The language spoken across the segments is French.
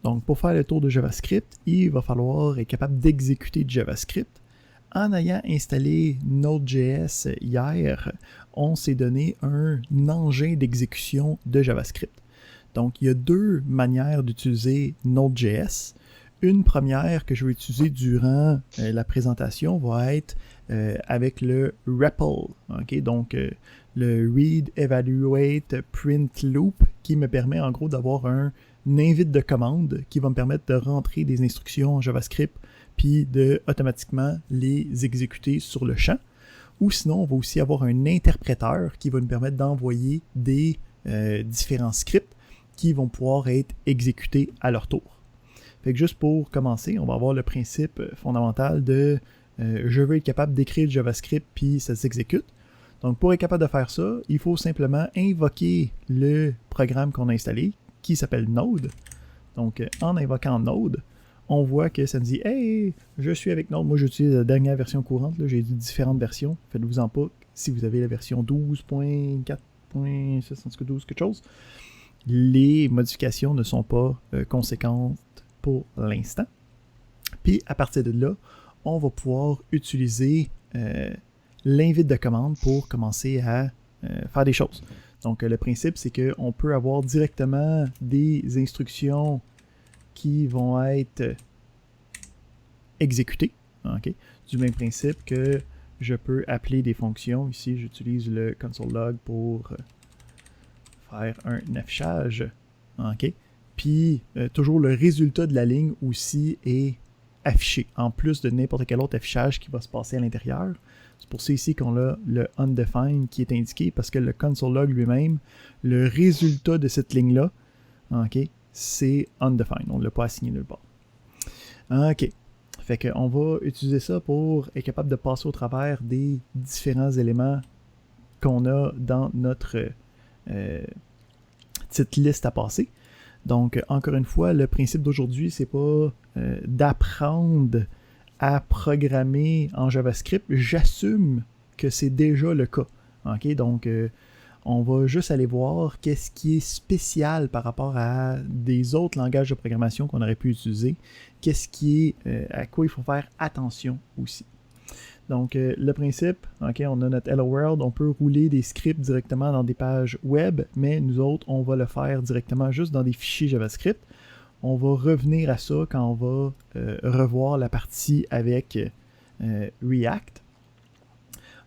Donc, pour faire le tour de JavaScript, il va falloir être capable d'exécuter du JavaScript. En ayant installé Node.js hier, on s'est donné un engin d'exécution de JavaScript. Donc, il y a deux manières d'utiliser Node.js. Une première que je vais utiliser durant la présentation va être avec le REPL. Okay? Donc, le Read, Evaluate, Print Loop qui me permet en gros d'avoir un invite de commande qui va me permettre de rentrer des instructions en JavaScript puis de automatiquement les exécuter sur le champ. Ou sinon, on va aussi avoir un interpréteur qui va nous permettre d'envoyer des différents scripts qui vont pouvoir être exécutés à leur tour. Fait que juste pour commencer, on va avoir le principe fondamental de je veux être capable d'écrire du JavaScript puis ça s'exécute. Donc pour être capable de faire ça, il faut simplement invoquer le programme qu'on a installé qui s'appelle Node. Donc en invoquant Node, on voit que ça me dit « Hey, je suis avec Node ». Moi, j'utilise la dernière version courante. Là. J'ai différentes versions. Faites-vous-en pas si vous avez la version 12.4.12 quelque chose. Les modifications ne sont pas conséquentes pour l'instant. Puis, à partir de là, on va pouvoir utiliser l'invite de commande pour commencer à faire des choses. Donc, le principe, c'est qu'on peut avoir directement des instructions qui vont être exécutées. Okay? Du même principe que je peux appeler des fonctions. Ici, j'utilise le console log pour faire un affichage. Okay? Puis, toujours le résultat de la ligne aussi est affiché, en plus de n'importe quel autre affichage qui va se passer à l'intérieur. C'est pour ça ici qu'on a le undefined qui est indiqué, parce que le console log lui-même, le résultat de cette ligne-là, okay, c'est undefined. On ne l'a pas assigné nulle part. OK. Fait qu'on va utiliser ça pour être capable de passer au travers des différents éléments qu'on a dans notre petite liste à passer. Donc, encore une fois, le principe d'aujourd'hui, c'est pas d'apprendre à programmer en JavaScript. J'assume que c'est déjà le cas. Okay? Donc, on va juste aller voir qu'est-ce qui est spécial par rapport à des autres langages de programmation qu'on aurait pu utiliser. Qu'est-ce qui est à quoi il faut faire attention aussi. Donc, le principe, okay, on a notre Hello World, on peut rouler des scripts directement dans des pages web, mais nous autres, on va le faire directement juste dans des fichiers JavaScript. On va revenir à ça quand on va revoir la partie avec React.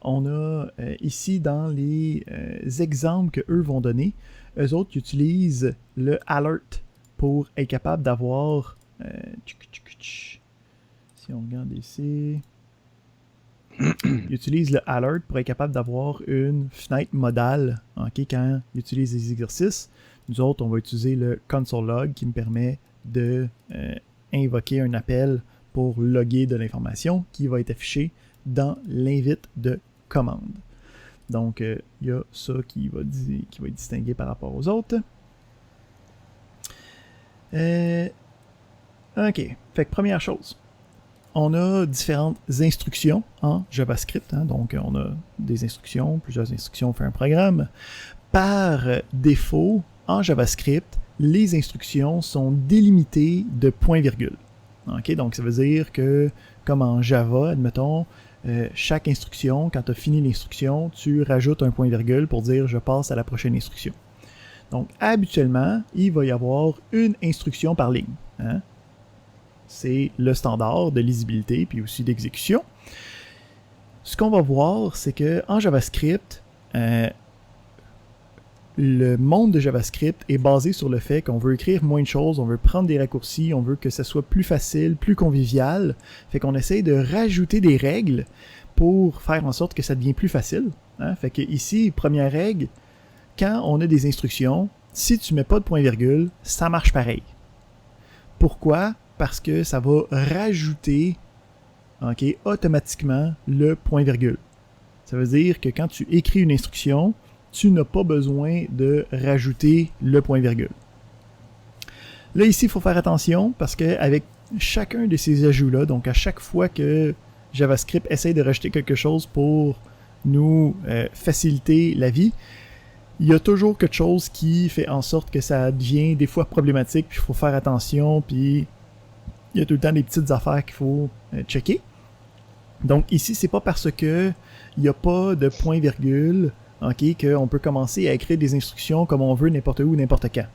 On a ici dans les exemples qu'eux vont donner, eux autres utilisent le alert pour être capable d'avoir... si on regarde ici... Ils utilisent le alert pour être capable d'avoir une fenêtre modale okay, quand ils utilisent les exercices. Nous autres, on va utiliser le console log qui me permet de invoquer un appel pour loguer de l'information qui va être affiché dans l'invite de commande. Donc, il y a ça qui va être distingué par rapport aux autres. OK. Fait que première chose, on a différentes instructions en JavaScript. Hein? Donc, on a des instructions, plusieurs instructions pour faire un programme. Par défaut, en JavaScript, les instructions sont délimitées de points-virgules. Okay? Donc, ça veut dire que, comme en Java, admettons, chaque instruction, quand tu as fini l'instruction, tu rajoutes un point-virgule pour dire « je passe à la prochaine instruction ». Donc, habituellement, il va y avoir une instruction par ligne. Hein? C'est le standard de lisibilité puis aussi d'exécution. Ce qu'on va voir, c'est qu'en JavaScript, le monde de JavaScript est basé sur le fait qu'on veut écrire moins de choses, on veut prendre des raccourcis, on veut que ça soit plus facile, plus convivial. Fait qu'on essaye de rajouter des règles pour faire en sorte que ça devient plus facile. Hein? Fait que ici, première règle, quand on a des instructions, si tu mets pas de point-virgule, ça marche pareil. Pourquoi? Parce que ça va rajouter okay, automatiquement le point-virgule. Ça veut dire que quand tu écris une instruction, tu n'as pas besoin de rajouter le point-virgule. Là, ici, il faut faire attention parce qu'avec chacun de ces ajouts-là, donc à chaque fois que JavaScript essaye de rajouter quelque chose pour nous faciliter la vie, il y a toujours quelque chose qui fait en sorte que ça devient des fois problématique, puis il faut faire attention, puis il y a tout le temps des petites affaires qu'il faut checker. Donc ici, c'est pas parce que il n'y a pas de point-virgule, ok, qu'on peut commencer à écrire des instructions comme on veut n'importe où, n'importe quand.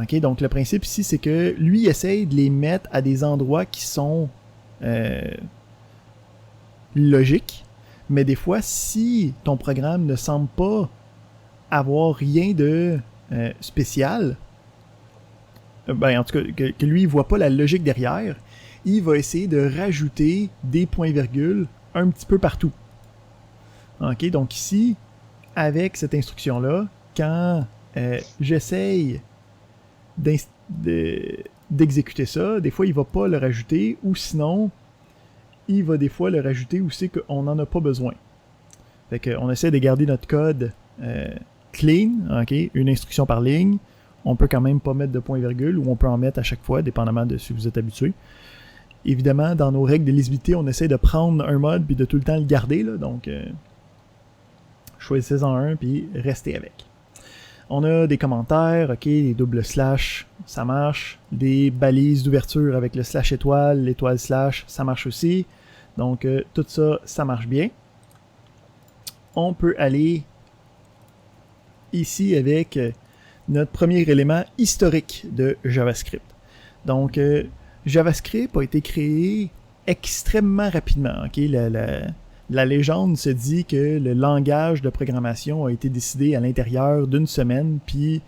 Ok, donc le principe ici, c'est que lui, il essaye de les mettre à des endroits qui sont logiques, mais des fois, si ton programme ne semble pas avoir rien de spécial, ben en tout cas, que lui, il voit pas la logique derrière, il va essayer de rajouter des points-virgules un petit peu partout. Ok, donc ici, avec cette instruction-là, quand j'essaye d'exécuter ça, des fois, il va pas le rajouter, ou sinon, il va des fois le rajouter où c'est qu'on n'en a pas besoin. Fait qu'on essaie de garder notre code clean, ok, une instruction par ligne. On peut quand même pas mettre de point-virgule, ou on peut en mettre à chaque fois, dépendamment de si vous êtes habitué. Évidemment, dans nos règles de lisibilité, on essaie de prendre un mode puis de tout le temps le garder, là, donc choisissez-en un puis restez avec. On a des commentaires, ok, des doubles slash, ça marche. Des balises d'ouverture avec le slash étoile, l'étoile slash, ça marche aussi. Donc tout ça, ça marche bien. On peut aller ici avec notre premier élément historique de JavaScript. Donc JavaScript a été créé extrêmement rapidement. Okay? La légende se dit que le langage de programmation a été décidé à l'intérieur d'une semaine, puis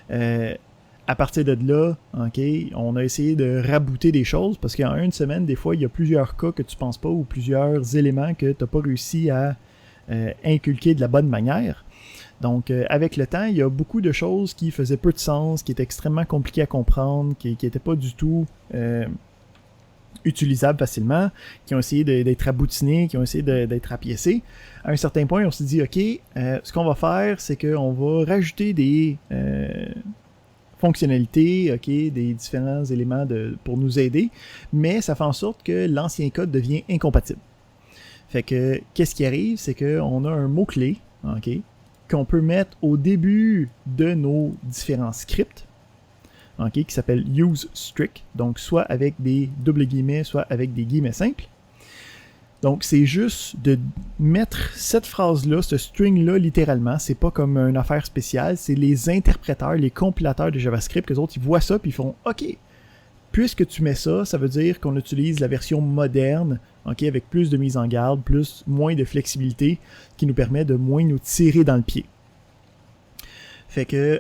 à partir de là, okay, on a essayé de rabooter des choses, parce qu'en une semaine, des fois, il y a plusieurs cas que tu ne penses pas, ou plusieurs éléments que tu n'as pas réussi à inculquer de la bonne manière. Donc, avec le temps, il y a beaucoup de choses qui faisaient peu de sens, qui étaient extrêmement compliquées à comprendre, qui n'étaient pas du tout utilisables facilement, qui ont essayé d'être aboutinés, qui ont essayé d'être apiécés. À un certain point, on s'est dit, OK, ce qu'on va faire, c'est qu'on va rajouter des fonctionnalités, OK, des différents éléments pour nous aider, mais ça fait en sorte que l'ancien code devient incompatible. Fait que, qu'est-ce qui arrive, c'est qu'on a un mot-clé, OK, qu'on peut mettre au début de nos différents scripts, okay, qui s'appelle useStrict, donc soit avec des doubles guillemets, soit avec des guillemets simples. Donc c'est juste de mettre cette phrase-là, ce string-là littéralement, c'est pas comme une affaire spéciale, c'est les interpréteurs, les compilateurs de JavaScript, les autres ils voient ça puis ils font « OK, puisque tu mets ça, ça veut dire qu'on utilise la version moderne, okay, avec plus de mise en garde, moins de flexibilité, qui nous permet de moins nous tirer dans le pied. » Fait que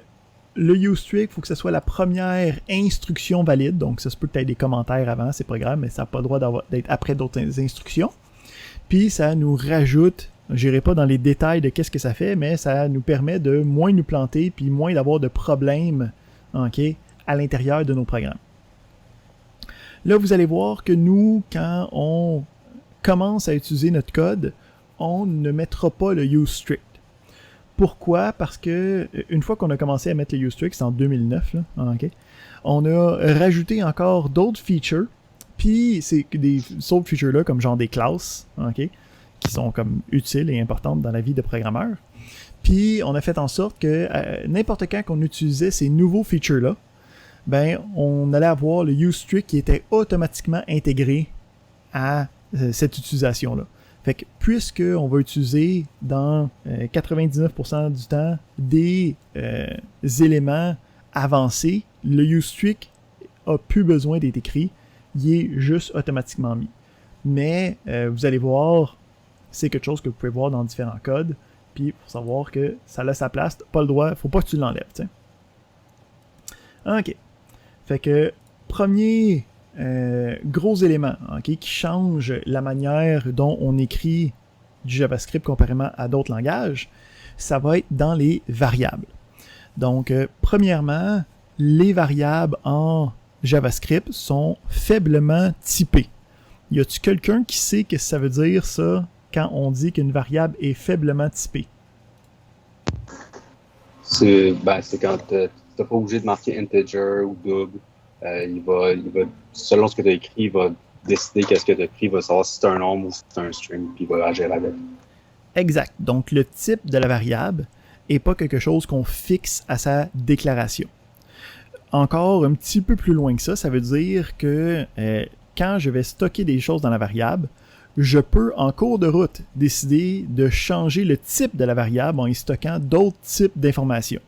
le useStrict, il faut que ce soit la première instruction valide, donc ça se peut que tu aies des commentaires avant, c'est pas grave, mais ça n'a pas le droit d'être après d'autres instructions. Puis ça nous rajoute, je n'irai pas dans les détails de qu'est-ce que ça fait, mais ça nous permet de moins nous planter, puis moins d'avoir de problèmes, okay, à l'intérieur de nos programmes. Là, vous allez voir que nous, quand on commence à utiliser notre code, on ne mettra pas le useStrict. Pourquoi? Parce que une fois qu'on a commencé à mettre le useStrict, c'est en 2009, là, okay, on a rajouté encore d'autres features, puis c'est des autres features-là, comme genre des classes, okay, qui sont comme utiles et importantes dans la vie de programmeur. Puis on a fait en sorte que n'importe quand qu'on utilisait ces nouveaux features-là, ben on allait avoir le useStrict qui était automatiquement intégré à cette utilisation-là. Fait que puisqu'on va utiliser dans 99% du temps des éléments avancés, le useStrict a plus besoin d'être écrit, il est juste automatiquement mis. Mais vous allez voir, c'est quelque chose que vous pouvez voir dans différents codes, puis il faut savoir que ça laisse sa place, pas le droit, faut pas que tu l'enlèves, t'sais. OK. Fait que premier gros élément, okay, qui change la manière dont on écrit du JavaScript comparément à d'autres langages, ça va être dans les variables. Donc, premièrement, les variables en JavaScript sont faiblement typées. Y a-t-il quelqu'un qui sait ce que ça veut dire, ça, quand on dit qu'une variable est faiblement typée? C'est quand tu n'es pas obligé de marquer integer ou double. Il va, selon ce que tu as écrit, il va décider qu'est-ce que tu as écrit, il va savoir si c'est un nombre ou si c'est un string, puis il va agir avec. Exact. Donc, le type de la variable et pas quelque chose qu'on fixe à sa déclaration. Encore un petit peu plus loin que ça veut dire que quand je vais stocker des choses dans la variable, je peux en cours de route décider de changer le type de la variable en y stockant d'autres types d'informations.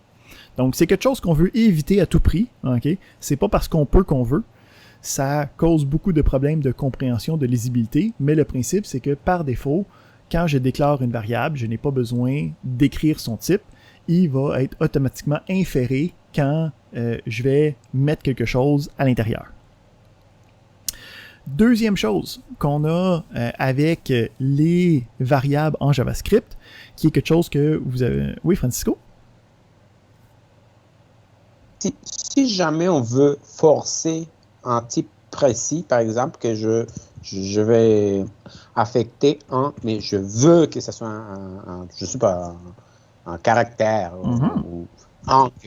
Donc c'est quelque chose qu'on veut éviter à tout prix, ok? C'est pas parce qu'on peut qu'on veut. Ça cause beaucoup de problèmes de compréhension, de lisibilité, mais le principe c'est que par défaut, quand je déclare une variable, je n'ai pas besoin d'écrire son type. Il va être automatiquement inféré quand je vais mettre quelque chose à l'intérieur. Deuxième chose qu'on a avec les variables en JavaScript, qui est quelque chose que vous avez... Oui, Francisco? Si jamais on veut forcer un type précis, par exemple, que je vais affecter mais je veux que ce soit je sais pas, un caractère, ou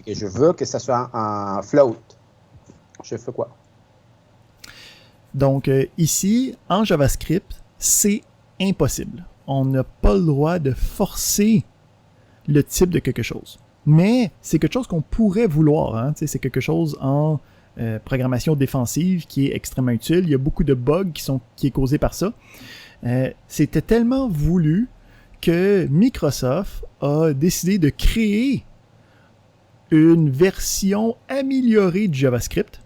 que je veux que ce soit un float. Je fais quoi? Donc ici, en JavaScript, c'est impossible. On n'a pas le droit de forcer le type de quelque chose. Mais c'est quelque chose qu'on pourrait vouloir. Hein? C'est quelque chose en programmation défensive qui est extrêmement utile. Il y a beaucoup de bugs qui est causé par ça. C'était tellement voulu que Microsoft a décidé de créer une version améliorée du JavaScript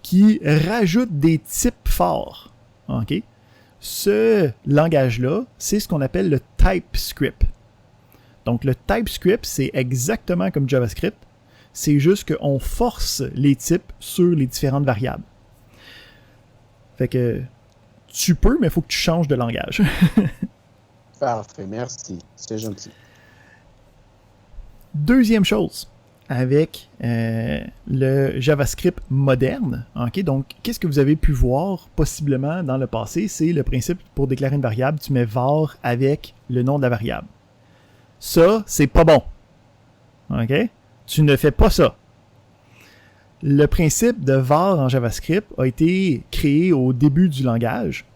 qui rajoute des types forts. Okay? Ce langage-là, c'est ce qu'on appelle le TypeScript. Donc le TypeScript, c'est exactement comme JavaScript, c'est juste qu'on force les types sur les différentes variables. Fait que tu peux, mais il faut que tu changes de langage. Parfait, merci. C'est gentil. Deuxième chose, avec le JavaScript moderne, okay? Donc, qu'est-ce que vous avez pu voir possiblement dans le passé? C'est le principe pour déclarer une variable, tu mets var avec le nom de la variable. Ça, c'est pas bon. OK? Tu ne fais pas ça. Le principe de var en JavaScript a été créé au début du langage.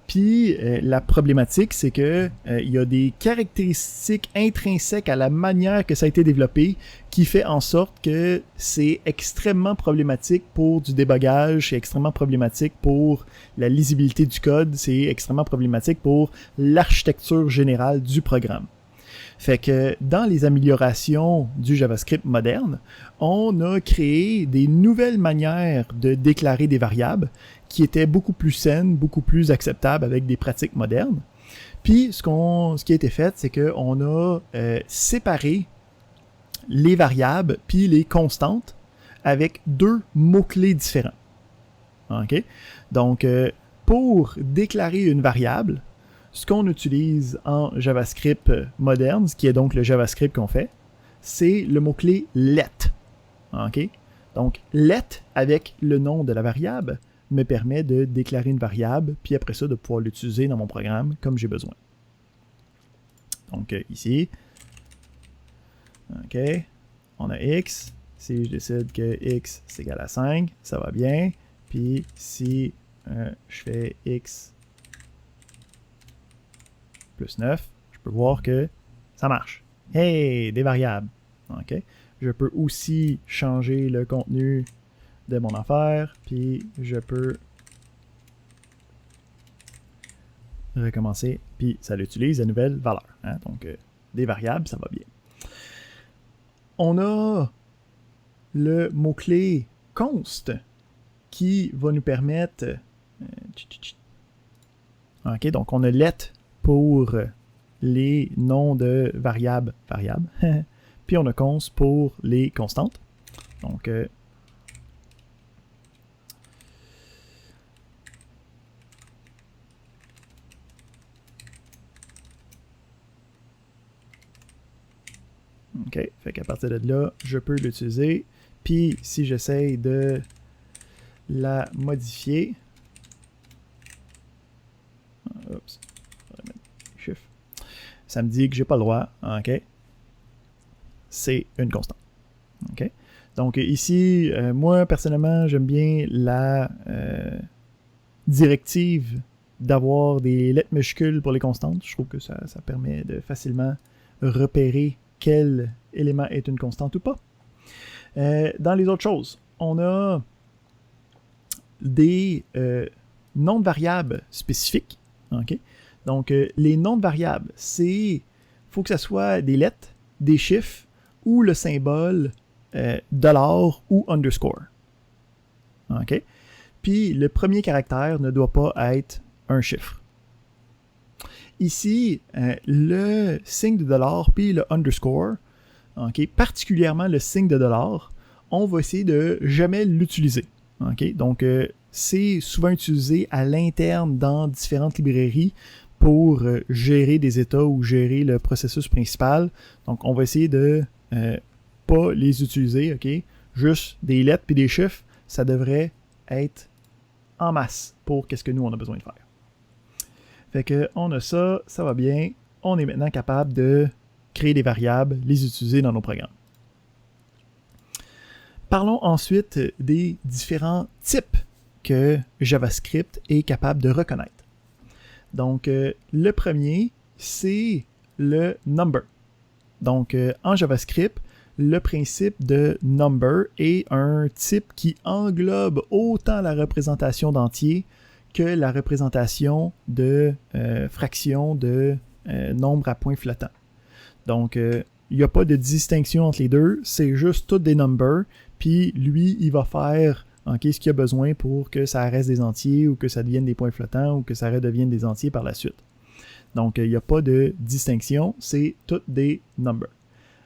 Puis la problématique, c'est que il y a des caractéristiques intrinsèques à la manière que ça a été développé qui fait en sorte que c'est extrêmement problématique pour du débogage, c'est extrêmement problématique pour la lisibilité du code, c'est extrêmement problématique pour l'architecture générale du programme. Fait que dans les améliorations du JavaScript moderne, on a créé des nouvelles manières de déclarer des variables qui étaient beaucoup plus saines, beaucoup plus acceptables avec des pratiques modernes. Puis ce qui a été fait, c'est qu'on a séparé les variables puis les constantes avec deux mots-clés différents. Okay? Donc, pour déclarer une variable, ce qu'on utilise en JavaScript moderne, ce qui est donc le JavaScript qu'on fait, c'est le mot-clé let. Okay? Donc, let avec le nom de la variable me permet de déclarer une variable, puis après ça, de pouvoir l'utiliser dans mon programme comme j'ai besoin. Donc, ici, OK, on a x. Si je décide que x c'est égal à 5, ça va bien. Puis, si je fais x plus 9, je peux voir que ça marche. Hey, des variables. OK. Je peux aussi changer le contenu de mon affaire, puis je peux recommencer, puis ça l'utilise la nouvelle valeur. Hein? Donc, des variables, ça va bien. On a le mot-clé const qui va nous permettre... OK, donc on a let pour les noms de variables, puis on a const pour les constantes. Donc, OK, fait qu'à partir de là, je peux l'utiliser. Puis, si j'essaye de la modifier, oups, ça me dit que j'ai pas le droit. OK, c'est une constante. OK, donc ici, moi, personnellement, j'aime bien la directive d'avoir des lettres majuscules pour les constantes. Je trouve que ça permet de facilement repérer quel élément est une constante ou pas. Dans les autres choses, on a des noms de variables spécifiques. Okay? Donc, les noms de variables, faut que ce soit des lettres, des chiffres ou le symbole $ ou underscore. OK? Puis, le premier caractère ne doit pas être un chiffre. Ici, le signe de $ puis le underscore, okay, particulièrement le signe de $, on va essayer de jamais l'utiliser. Okay? Donc, c'est souvent utilisé à l'interne dans différentes librairies pour gérer des états ou gérer le processus principal. Donc, on va essayer de pas les utiliser. Okay? Juste des lettres puis des chiffres, ça devrait être en masse pour qu'est-ce que nous, on a besoin de faire. Fait que on a ça, ça va bien. On est maintenant capable de créer des variables, les utiliser dans nos programmes. Parlons ensuite des différents types que JavaScript est capable de reconnaître. Donc, le premier, c'est le number. Donc, en JavaScript, le principe de number est un type qui englobe autant la représentation d'entiers que la représentation de fractions de nombres à points flottants. Donc, il n'y a pas de distinction entre les deux, c'est juste tous des numbers, puis lui, il va faire ce qu'il a besoin pour que ça reste des entiers ou que ça devienne des points flottants ou que ça redevienne des entiers par la suite. Donc, il n'y a pas de distinction, c'est tous des numbers.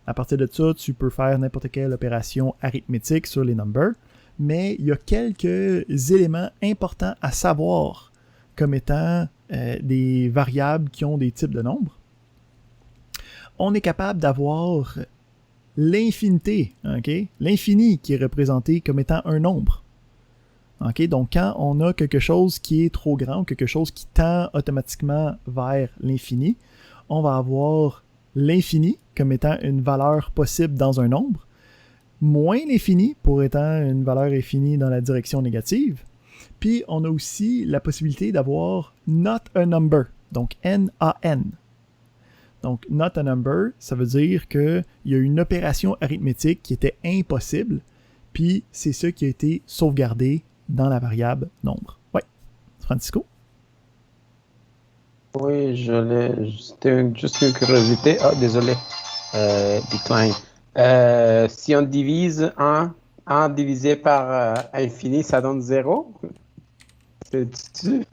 À partir de ça, tu peux faire n'importe quelle opération arithmétique sur les numbers, mais il y a quelques éléments importants à savoir comme étant des variables qui ont des types de nombres. On est capable d'avoir l'infinité, okay? L'infini qui est représenté comme étant un nombre. Okay? Donc, quand on a quelque chose qui est trop grand, quelque chose qui tend automatiquement vers l'infini, on va avoir l'infini comme étant une valeur possible dans un nombre, moins l'infini pour étant une valeur infinie dans la direction négative. Puis, on a aussi la possibilité d'avoir not a number, donc N-A-N. Donc, not a number, ça veut dire qu'il y a une opération arithmétique qui était impossible, puis c'est ça qui a été sauvegardé dans la variable nombre. Oui, Francisco? Oui, je l'ai. C'était juste une curiosité. Ah, désolé. Decline. Si on divise 1 divisé par infini, ça donne 0. C'est-tu?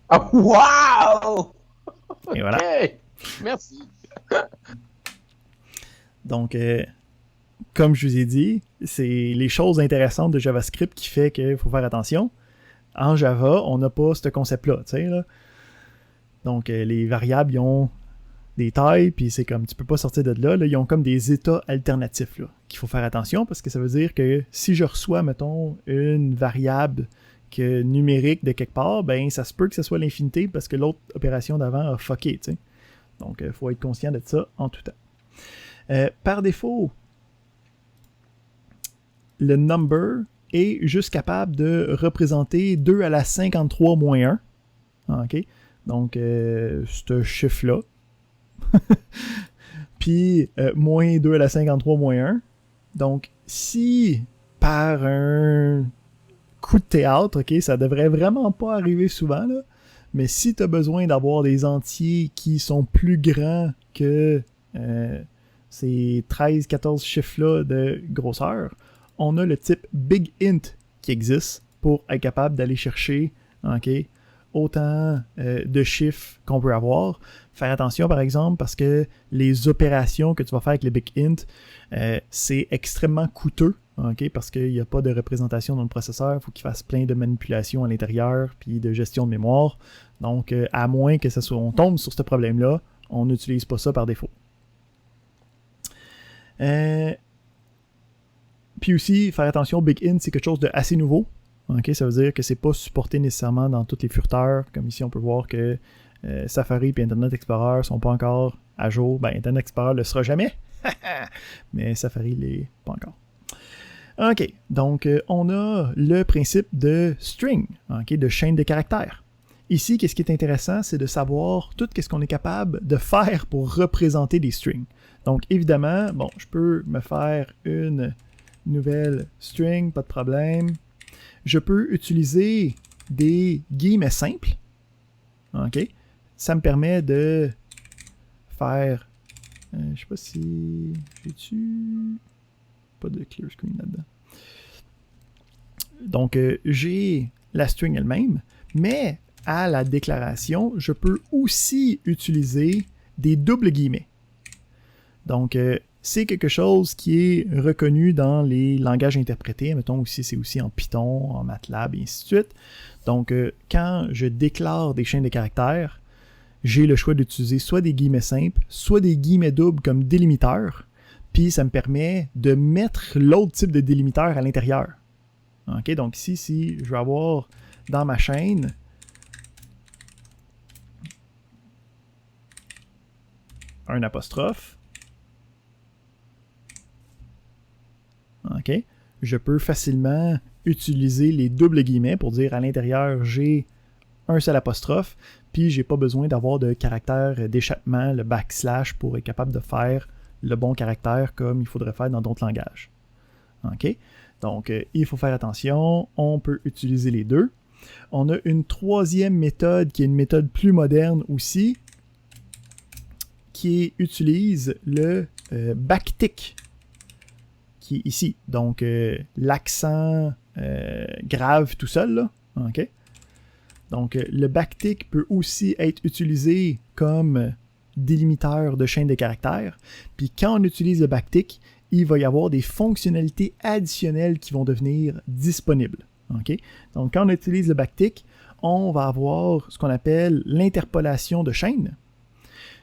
Ah, wow! Et voilà. Ok, merci. Donc, comme je vous ai dit, c'est les choses intéressantes de JavaScript qui fait qu'il faut faire attention. En Java, on n'a pas ce concept-là, tu sais, là. Donc, les variables, ils ont des tailles, puis c'est comme, tu peux pas sortir de là, ils ont comme des états alternatifs, là, qu'il faut faire attention, parce que ça veut dire que si je reçois, mettons, une variable numérique de quelque part, ben, ça se peut que ce soit l'infinité, parce que l'autre opération d'avant a fucké, tu sais. Donc, il faut être conscient de ça en tout temps. Par défaut, le number est juste capable de représenter 2 à la 53 moins 1. OK? Donc, ce chiffre-là. Puis, moins 2 à la 53 moins 1. Donc, si par un coup de théâtre, OK, ça devrait vraiment pas arriver souvent, là, mais si tu as besoin d'avoir des entiers qui sont plus grands que ces 13-14 chiffres-là de grosseur, on a le type Big Int qui existe pour être capable d'aller chercher autant de chiffres qu'on peut avoir. Faire attention, par exemple, parce que les opérations que tu vas faire avec les Big Int, c'est extrêmement coûteux, parce qu'il n'y a pas de représentation dans le processeur. Il faut qu'il fasse plein de manipulations à l'intérieur puis de gestion de mémoire. Donc, à moins que on tombe sur ce problème-là, on n'utilise pas ça par défaut. Puis aussi, faire attention, Big Int, c'est quelque chose de assez nouveau. Ça veut dire que c'est pas supporté nécessairement dans tous les furteurs. Comme ici, on peut voir que Safari et Internet Explorer sont pas encore à jour. Ben, Internet Explorer le sera jamais, mais Safari l'est pas encore. Donc on a le principe de string, de chaîne de caractères. Ici, qu'est-ce qui est intéressant, c'est de savoir tout ce qu'on est capable de faire pour représenter des strings. Donc, évidemment, bon, je peux me faire une nouvelle string, pas de problème. Je peux utiliser des guillemets simples. OK? Ça me permet de faire... je sais pas si... J'ai-tu... Pas de clear screen là-dedans. Donc, j'ai la string elle-même, mais à la déclaration, je peux aussi utiliser des doubles guillemets. Donc, c'est quelque chose qui est reconnu dans les langages interprétés. Mettons aussi, c'est aussi en Python, en MATLAB, et ainsi de suite. Donc, quand je déclare des chaînes de caractères, j'ai le choix d'utiliser soit des guillemets simples, soit des guillemets doubles comme délimiteur. Puis, ça me permet de mettre l'autre type de délimiteur à l'intérieur. OK? Donc, ici, si je veux avoir dans ma chaîne un apostrophe, OK? Je peux facilement utiliser les doubles guillemets pour dire à l'intérieur, j'ai un seul apostrophe, puis j'ai pas besoin d'avoir de caractère d'échappement, le backslash, pour être capable de faire le bon caractère comme il faudrait faire dans d'autres langages. OK? Donc, il faut faire attention, on peut utiliser les deux. On a une troisième méthode qui est une méthode plus moderne aussi, qui utilise le backtick, qui est ici. Donc, l'accent grave tout seul, là. OK? Donc, le backtick peut aussi être utilisé comme délimiteur de chaîne de caractères. Puis, quand on utilise le backtick, il va y avoir des fonctionnalités additionnelles qui vont devenir disponibles. OK? Donc, quand on utilise le backtick, on va avoir ce qu'on appelle l'interpolation de chaîne,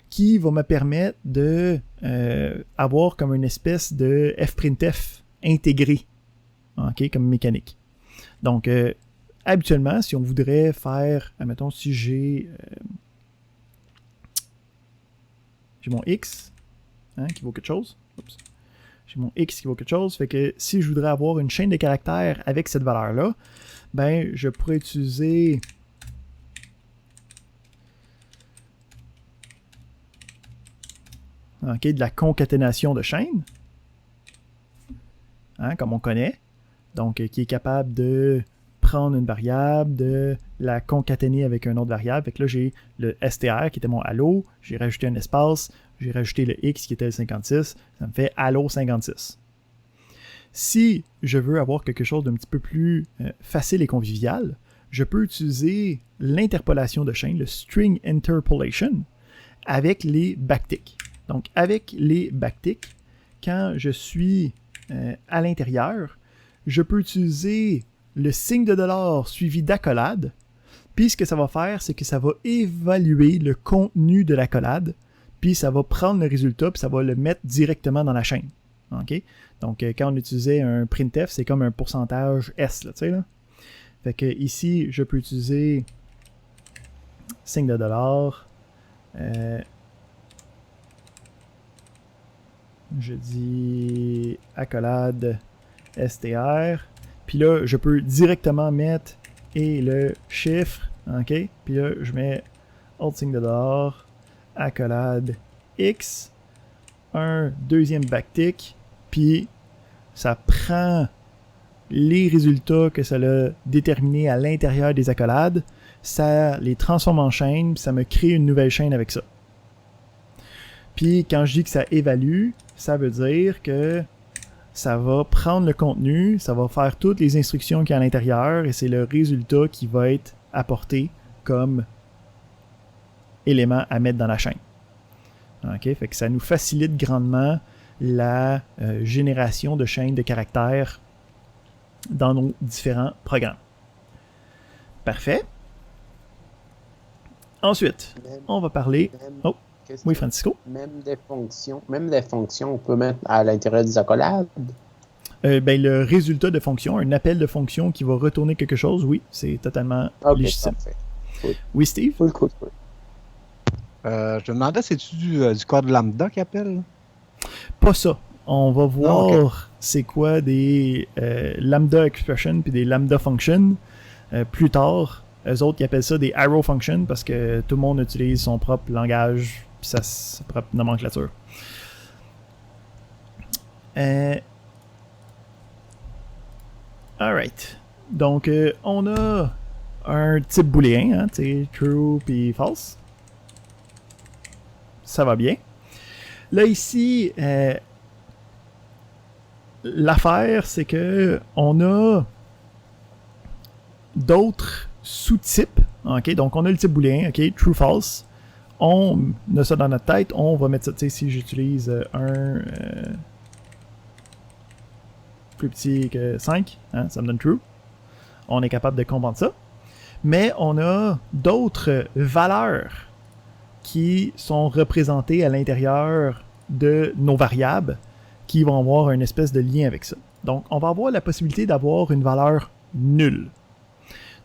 qui va me permettre de avoir comme une espèce de fprintf intégré, OK, comme mécanique. Donc, habituellement, si on voudrait faire, admettons, si j'ai mon x qui vaut quelque chose, oups, j'ai mon x qui vaut quelque chose, fait que si je voudrais avoir une chaîne de caractères avec cette valeur-là, ben, je pourrais utiliser de la concaténation de chaînes, comme on connaît, donc qui est capable de prendre une variable, de la concaténer avec une autre variable. Fait que là, j'ai le str qui était mon allo, j'ai rajouté un espace, j'ai rajouté le x qui était le 56, ça me fait allo 56. Si je veux avoir quelque chose d'un petit peu plus facile et convivial, je peux utiliser l'interpolation de chaîne, le string interpolation, avec les backticks. Donc, avec les backticks, quand je suis à l'intérieur, je peux utiliser le signe de dollar suivi d'accolade. Puis, ce que ça va faire, c'est que ça va évaluer le contenu de l'accolade. Puis, ça va prendre le résultat, puis ça va le mettre directement dans la chaîne. OK? Donc, quand on utilisait un printf, c'est comme un pourcentage S, là, tu sais, là. Fait que ici, je peux utiliser signe de dollar. Je dis accolade str. Puis là, je peux directement mettre et le chiffre. OK? Puis là, je mets autre signe de dollar, accolade x, un deuxième backtick, puis ça prend les résultats que ça a déterminés à l'intérieur des accolades, ça les transforme en chaîne, puis ça me crée une nouvelle chaîne avec ça. Puis quand je dis que ça évalue, ça veut dire que ça va prendre le contenu, ça va faire toutes les instructions qu'il y a à l'intérieur, et c'est le résultat qui va être apporté comme élément à mettre dans la chaîne. OK? Fait que ça nous facilite grandement la génération de chaînes de caractères dans nos différents programmes. Parfait. Ensuite, on va parler... Oh, oui, Francisco? Même des fonctions, on peut mettre à l'intérieur des accolades? Le résultat de fonction, un appel de fonction qui va retourner quelque chose, oui, c'est totalement légitime. Cool. Oui, Steve? Cool. Je me demandais, c'est-tu du code lambda qui appelle? Pas ça. On va voir c'est quoi des lambda expression puis des lambda function plus tard Eux autres, ils appellent ça des arrow functions parce que tout le monde utilise son propre langage puis sa propre nomenclature. Alright. Donc, on a un type booléen, hein, true puis false. Ça va bien. Là, ici, l'affaire, c'est que on a d'autres sous-types. Okay? Donc, on a le type booléen, okay? True, false. On a ça dans notre tête. On va mettre ça, si j'utilise un plus petit que 5, hein, ça me donne true. On est capable de comprendre ça. Mais on a d'autres valeurs qui sont représentées à l'intérieur de nos variables qui vont avoir une espèce de lien avec ça. Donc, on va avoir la possibilité d'avoir une valeur nulle.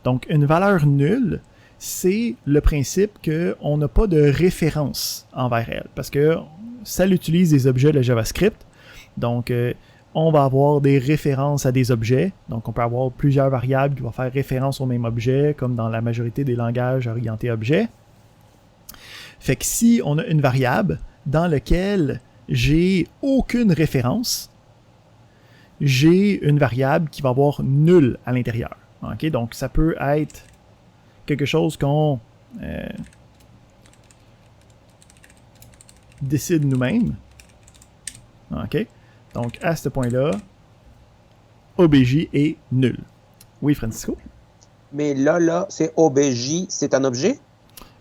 Donc, une valeur nulle, c'est le principe qu'on n'a pas de référence envers elle, parce que ça utilise des objets de JavaScript. Donc, on va avoir des références à des objets. Donc, on peut avoir plusieurs variables qui vont faire référence au même objet, comme dans la majorité des langages orientés objets. Fait que si on a une variable dans laquelle j'ai aucune référence, j'ai une variable qui va avoir nulle à l'intérieur. Okay? Donc, ça peut être quelque chose qu'on décide nous-mêmes. OK? Donc, à ce point-là, OBJ est nul. Oui, Francisco? Mais là, c'est OBJ, c'est un objet?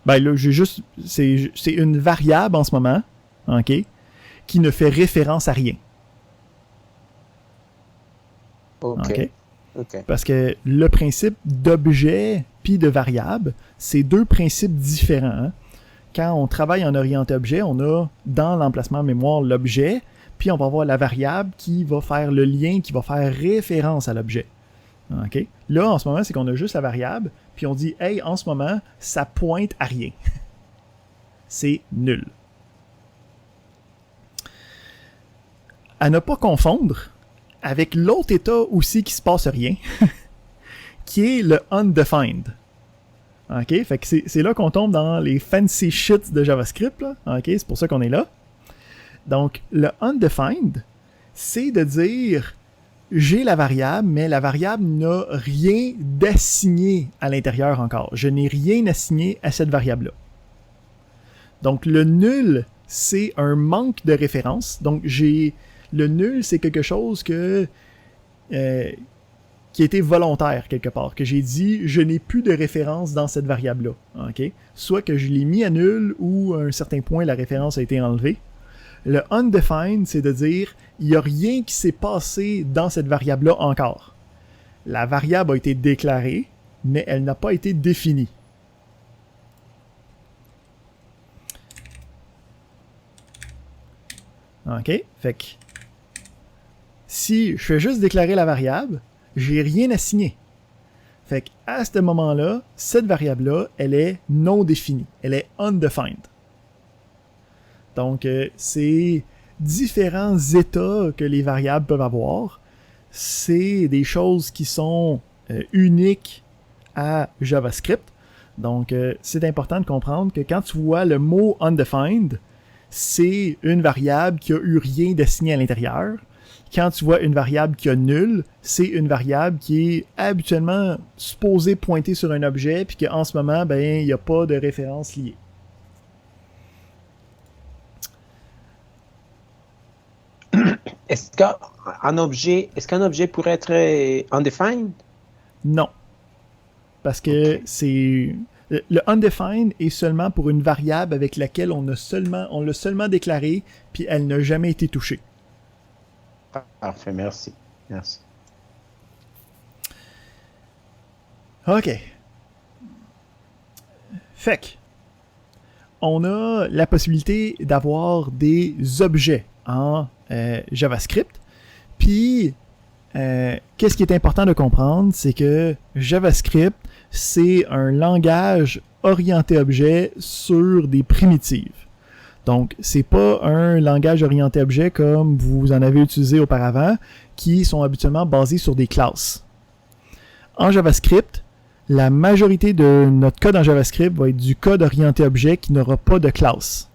Ben là, j'ai juste... C'est une variable en ce moment, OK, qui ne fait référence à rien. OK. Parce que le principe d'objet puis de variable, c'est deux principes différents. Hein? Quand on travaille en orienté objet, on a dans l'emplacement mémoire l'objet, puis on va avoir la variable qui va faire le lien, qui va faire référence à l'objet. Okay? Là, en ce moment, c'est qu'on a juste la variable, puis on dit « Hey, en ce moment, ça pointe à rien. » C'est nul. À ne pas confondre avec l'autre état aussi qui se passe rien, qui est le undefined. OK? Fait que c'est là qu'on tombe dans les fancy shit de JavaScript, là. OK? C'est pour ça qu'on est là. Donc, le undefined, c'est de dire j'ai la variable, mais la variable n'a rien d'assigné à l'intérieur encore. Je n'ai rien assigné à cette variable-là. Donc, le nul, c'est un manque de référence. Donc, le nul, c'est quelque chose qui a été volontaire quelque part, que j'ai dit je n'ai plus de référence dans cette variable-là. Okay? Soit que je l'ai mis à nul ou à un certain point la référence a été enlevée. Le undefined, c'est de dire il n'y a rien qui s'est passé dans cette variable-là encore. La variable a été déclarée, mais elle n'a pas été définie. OK? Fait que si je fais juste déclarer la variable, j'ai rien assigné. Fait qu'à ce moment-là, cette variable-là, elle est non définie. Elle est undefined. Donc, c'est différents états que les variables peuvent avoir. C'est des choses qui sont uniques à JavaScript. Donc, c'est important de comprendre que quand tu vois le mot undefined, c'est une variable qui a eu rien d'assigné à l'intérieur. Quand tu vois une variable qui a nul, c'est une variable qui est habituellement supposée pointer sur un objet, puis qu'en ce moment, ben, il n'y a pas de référence liée. Est-ce qu'un objet pourrait être undefined? Non. Parce que c'est... Le undefined est seulement pour une variable avec laquelle on l'a seulement déclaré, puis elle n'a jamais été touchée. Parfait, merci. Merci. OK. Fait que, on a la possibilité d'avoir des objets en JavaScript. Puis, qu'est-ce qui est important de comprendre, c'est que JavaScript, c'est un langage orienté objet sur des primitives. Donc, c'est pas un langage orienté objet comme vous en avez utilisé auparavant, qui sont habituellement basés sur des classes. En JavaScript, la majorité de notre code en JavaScript va être du code orienté objet qui n'aura pas de classe.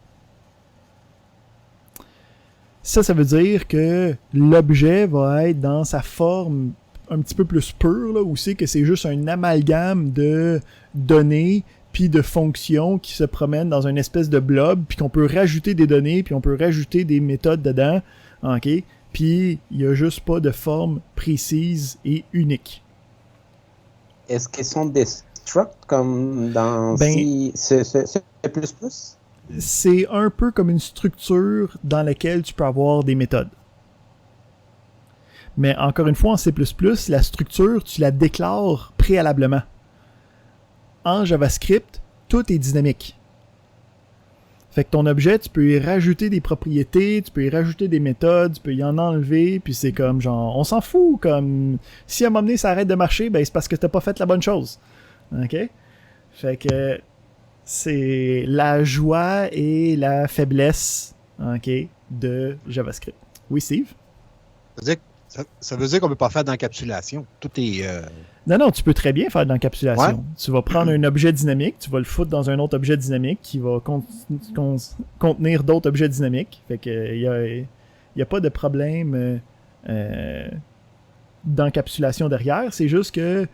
Ça veut dire que l'objet va être dans sa forme un petit peu plus pure, là, où c'est que c'est juste un amalgame de données puis de fonctions qui se promènent dans une espèce de blob, puis qu'on peut rajouter des données, puis on peut rajouter des méthodes dedans, ok? Puis il n'y a juste pas de forme précise et unique. Est-ce qu'ils sont des structs comme dans C++? C'est un peu comme une structure dans laquelle tu peux avoir des méthodes. Mais encore une fois, en C++, la structure, tu la déclares préalablement. En JavaScript, tout est dynamique. Fait que ton objet, tu peux y rajouter des propriétés, tu peux y rajouter des méthodes, tu peux y en enlever, puis c'est comme genre, on s'en fout, comme si à un moment donné ça arrête de marcher, ben c'est parce que t'as pas fait la bonne chose. OK? Fait que c'est la joie et la faiblesse, OK, de JavaScript. Oui, Steve? Ça veut dire qu'on ne peut pas faire d'encapsulation. Tout est... Non, tu peux très bien faire de l'encapsulation. Ouais. Tu vas prendre un objet dynamique, tu vas le foutre dans un autre objet dynamique qui va contenir d'autres objets dynamiques. Fait que il y a pas de problème d'encapsulation derrière. C'est juste que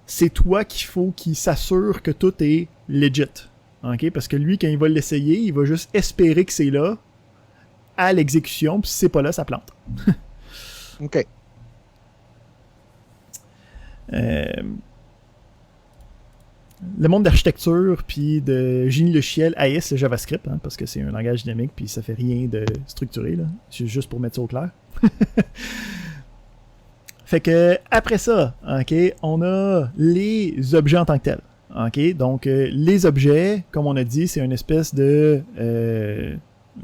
c'est toi qu'il faut qu'il s'assure que tout est legit. Okay? Parce que lui, quand il va l'essayer, il va juste espérer que c'est là à l'exécution, puis si c'est pas là, ça plante. OK. Le monde d'architecture puis de génie logiciel haïssent le JavaScript, hein, parce que c'est un langage dynamique puis ça fait rien de structuré, là. C'est juste pour mettre ça au clair. Fait que après ça, ok, on a les objets en tant que tels. Ok, donc les objets, comme on a dit, c'est une espèce de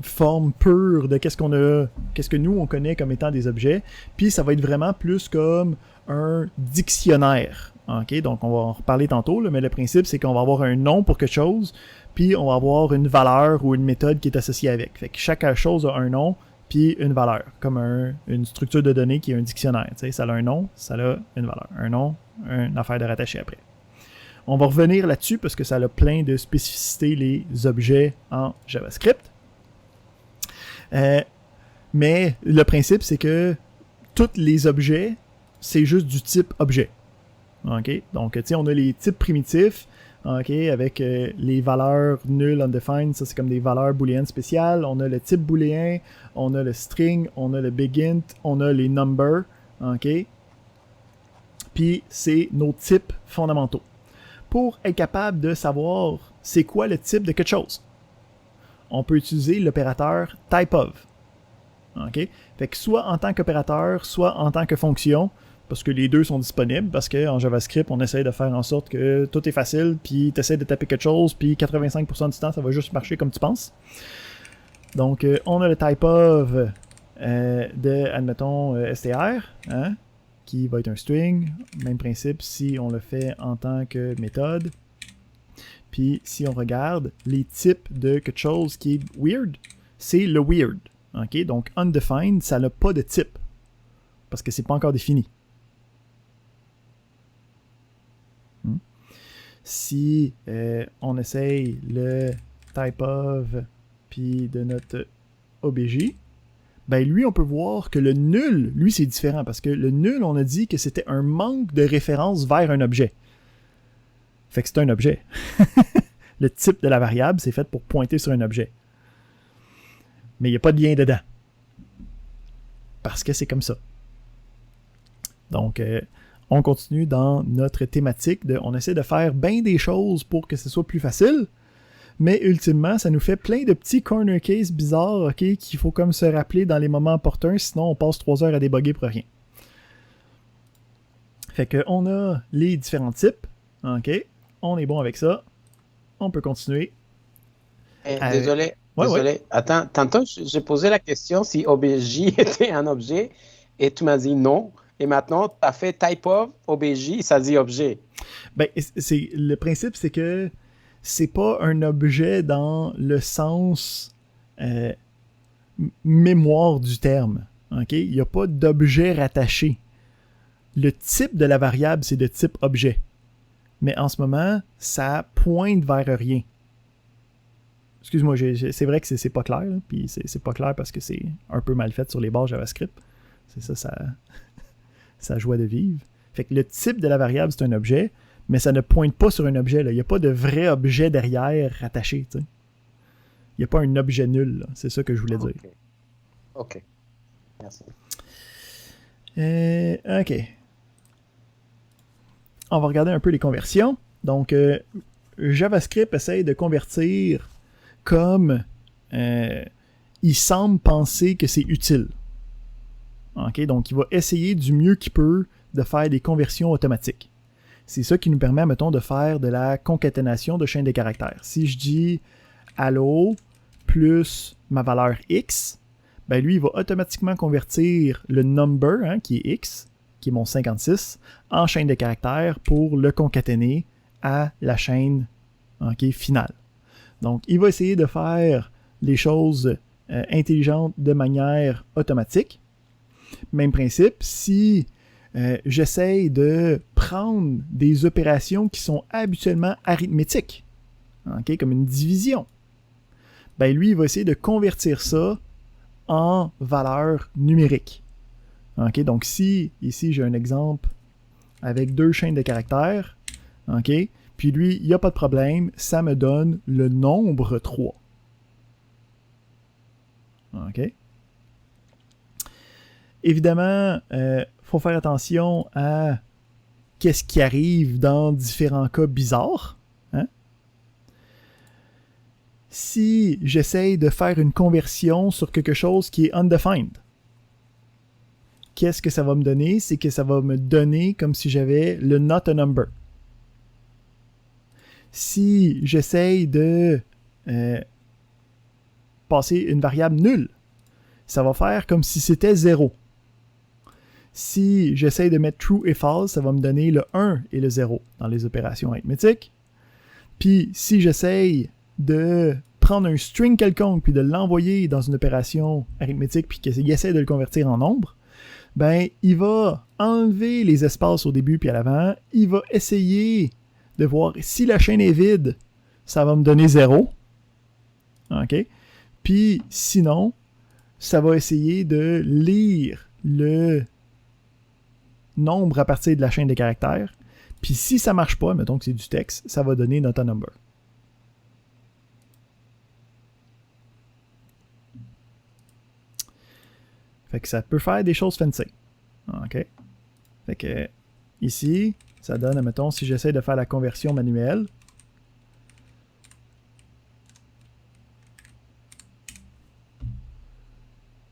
forme pure de qu'est-ce que nous on connaît comme étant des objets. Puis ça va être vraiment plus comme un dictionnaire. Ok, donc on va en reparler tantôt, là, mais le principe c'est qu'on va avoir un nom pour quelque chose, puis on va avoir une valeur ou une méthode qui est associée avec. Fait que chaque chose a un nom puis une valeur, comme une structure de données qui est un dictionnaire. Tu sais, ça a un nom, ça a une valeur. Un nom, une affaire de rattacher après. On va revenir là-dessus parce que ça a plein de spécificités, les objets en JavaScript. Mais le principe, c'est que tous les objets, c'est juste du type objet. Okay? Donc, tu sais, on a les types primitifs, okay, avec les valeurs null, undefined, ça c'est comme des valeurs booléennes spéciales. On a le type booléen, on a le string, on a le big int, on a les numbers, ok? Puis c'est nos types fondamentaux. Pour être capable de savoir c'est quoi le type de quelque chose, on peut utiliser l'opérateur typeof. Ok? Fait que soit en tant qu'opérateur, soit en tant que fonction, parce que les deux sont disponibles, parce qu'en JavaScript, on essaie de faire en sorte que tout est facile, puis tu essaies de taper quelque chose, puis 85% du temps, ça va juste marcher comme tu penses. Donc, on a le typeof de, admettons, str, hein, qui va être un string. Même principe si on le fait en tant que méthode. Puis, si on regarde les types de quelque chose qui est weird, c'est le weird. Okay? Donc, undefined, ça n'a pas de type, parce que c'est pas encore défini. Si on essaye le typeof puis de notre obj, ben lui, on peut voir que le nul, lui, c'est différent parce que le nul, on a dit que c'était un manque de référence vers un objet. Fait que c'est un objet. Le type de la variable, c'est fait pour pointer sur un objet. Mais il n'y a pas de lien dedans. Parce que c'est comme ça. Donc, on continue dans notre thématique on essaie de faire bien des choses pour que ce soit plus facile, mais ultimement, ça nous fait plein de petits corner cases bizarres, ok, qu'il faut comme se rappeler dans les moments opportuns, sinon on passe 3 heures à débugger pour rien. Fait que on a les différents types, ok, on est bon avec ça, on peut continuer. Désolé. Ouais, Désolé. ouais. Attends, tantôt, j'ai posé la question si obj était un objet et tu m'as dit non. Et maintenant, tu as fait typeof, obj, ça dit objet. Ben, le principe, c'est que c'est pas un objet dans le sens mémoire du terme. Okay? Il n'y a pas d'objet rattaché. Le type de la variable, c'est de type objet. Mais en ce moment, ça pointe vers rien. Excuse-moi, c'est vrai que c'est pas clair, là, puis c'est pas clair parce que c'est un peu mal fait sur les barres JavaScript. C'est ça, sa joie de vivre. Fait que le type de la variable, c'est un objet, mais ça ne pointe pas sur un objet. Il n'y a pas de vrai objet derrière rattaché. Il n'y a pas un objet nul. Là. C'est ça que je voulais dire. OK. Merci. OK. On va regarder un peu les conversions. Donc, JavaScript essaye de convertir comme il semble penser que c'est utile. Okay? Donc, il va essayer du mieux qu'il peut de faire des conversions automatiques. C'est ça qui nous permet, mettons, de faire de la concaténation de chaînes de caractères. Si je dis « Allo » plus ma valeur X, ben lui, il va automatiquement convertir le number, qui est X, qui est mon 56, en chaîne de caractères pour le concaténer à la chaîne finale. Donc, il va essayer de faire les choses intelligentes de manière automatique. Même principe, si j'essaye de prendre des opérations qui sont habituellement arithmétiques, comme une division, ben lui, il va essayer de convertir ça en valeur numérique. Donc, si ici j'ai un exemple avec 2 chaînes de caractères, puis lui, il n'y a pas de problème, ça me donne le nombre 3. Évidemment, faut faire attention à qu'est-ce qui arrive dans différents cas bizarres. Si j'essaye de faire une conversion sur quelque chose qui est undefined, qu'est-ce que ça va me donner? C'est que ça va me donner comme si j'avais le not a number. Si j'essaye de passer une variable nulle, ça va faire comme si c'était 0. Si j'essaye de mettre true et false, ça va me donner le 1 et le 0 dans les opérations arithmétiques. Puis si j'essaye de prendre un string quelconque puis de l'envoyer dans une opération arithmétique puis qu'il essaie de le convertir en nombre, ben il va enlever les espaces au début puis à l'avant, il va essayer de voir si la chaîne est vide, ça va me donner 0. Puis sinon, ça va essayer de lire le nombre à partir de la chaîne de caractères. Puis si ça marche pas, mettons que c'est du texte, ça va donner not a number. Fait que ça peut faire des choses fancy. Fait que ici, ça donne, mettons, si j'essaie de faire la conversion manuelle,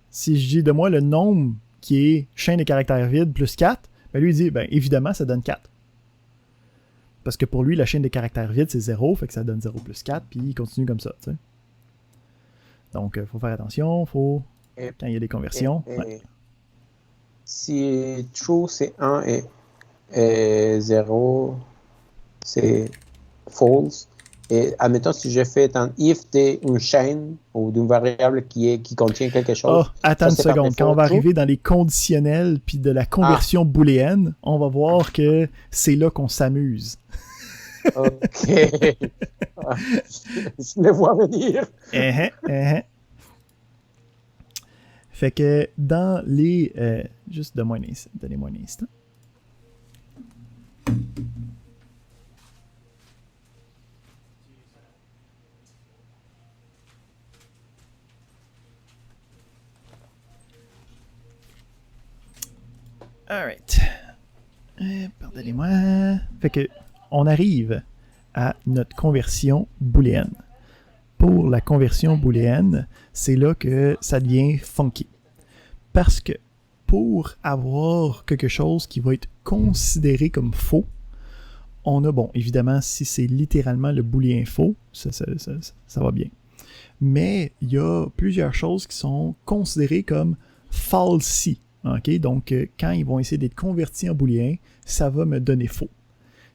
si je dis de moi le nombre qui est chaîne de caractères vide plus 4, ben lui il dit, ben évidemment, ça donne 4. Parce que pour lui, la chaîne de caractères vide, c'est 0, fait que ça donne 0 plus 4, puis il continue comme ça. T'sais. Donc, il faut faire attention, quand il y a des conversions. Si true, c'est 1 et 0, c'est false. Et admettons, si je fais un if d'une chaîne ou d'une variable qui contient quelque chose. Oh, attends une seconde. Quand on va arriver dans les conditionnels puis de la conversion booléenne, on va voir que c'est là qu'on s'amuse. OK. Je le vois venir. Fait que dans les... juste donnez-moi un instant. Alright. Pardonnez-moi. Fait que on arrive à notre conversion booléenne. Pour la conversion booléenne, c'est là que ça devient funky. Parce que pour avoir quelque chose qui va être considéré comme faux, on a, bon, évidemment, si c'est littéralement le booléen faux, ça va bien. Mais il y a plusieurs choses qui sont considérées comme falsy. Donc, quand ils vont essayer d'être convertis en booléen, ça va me donner faux.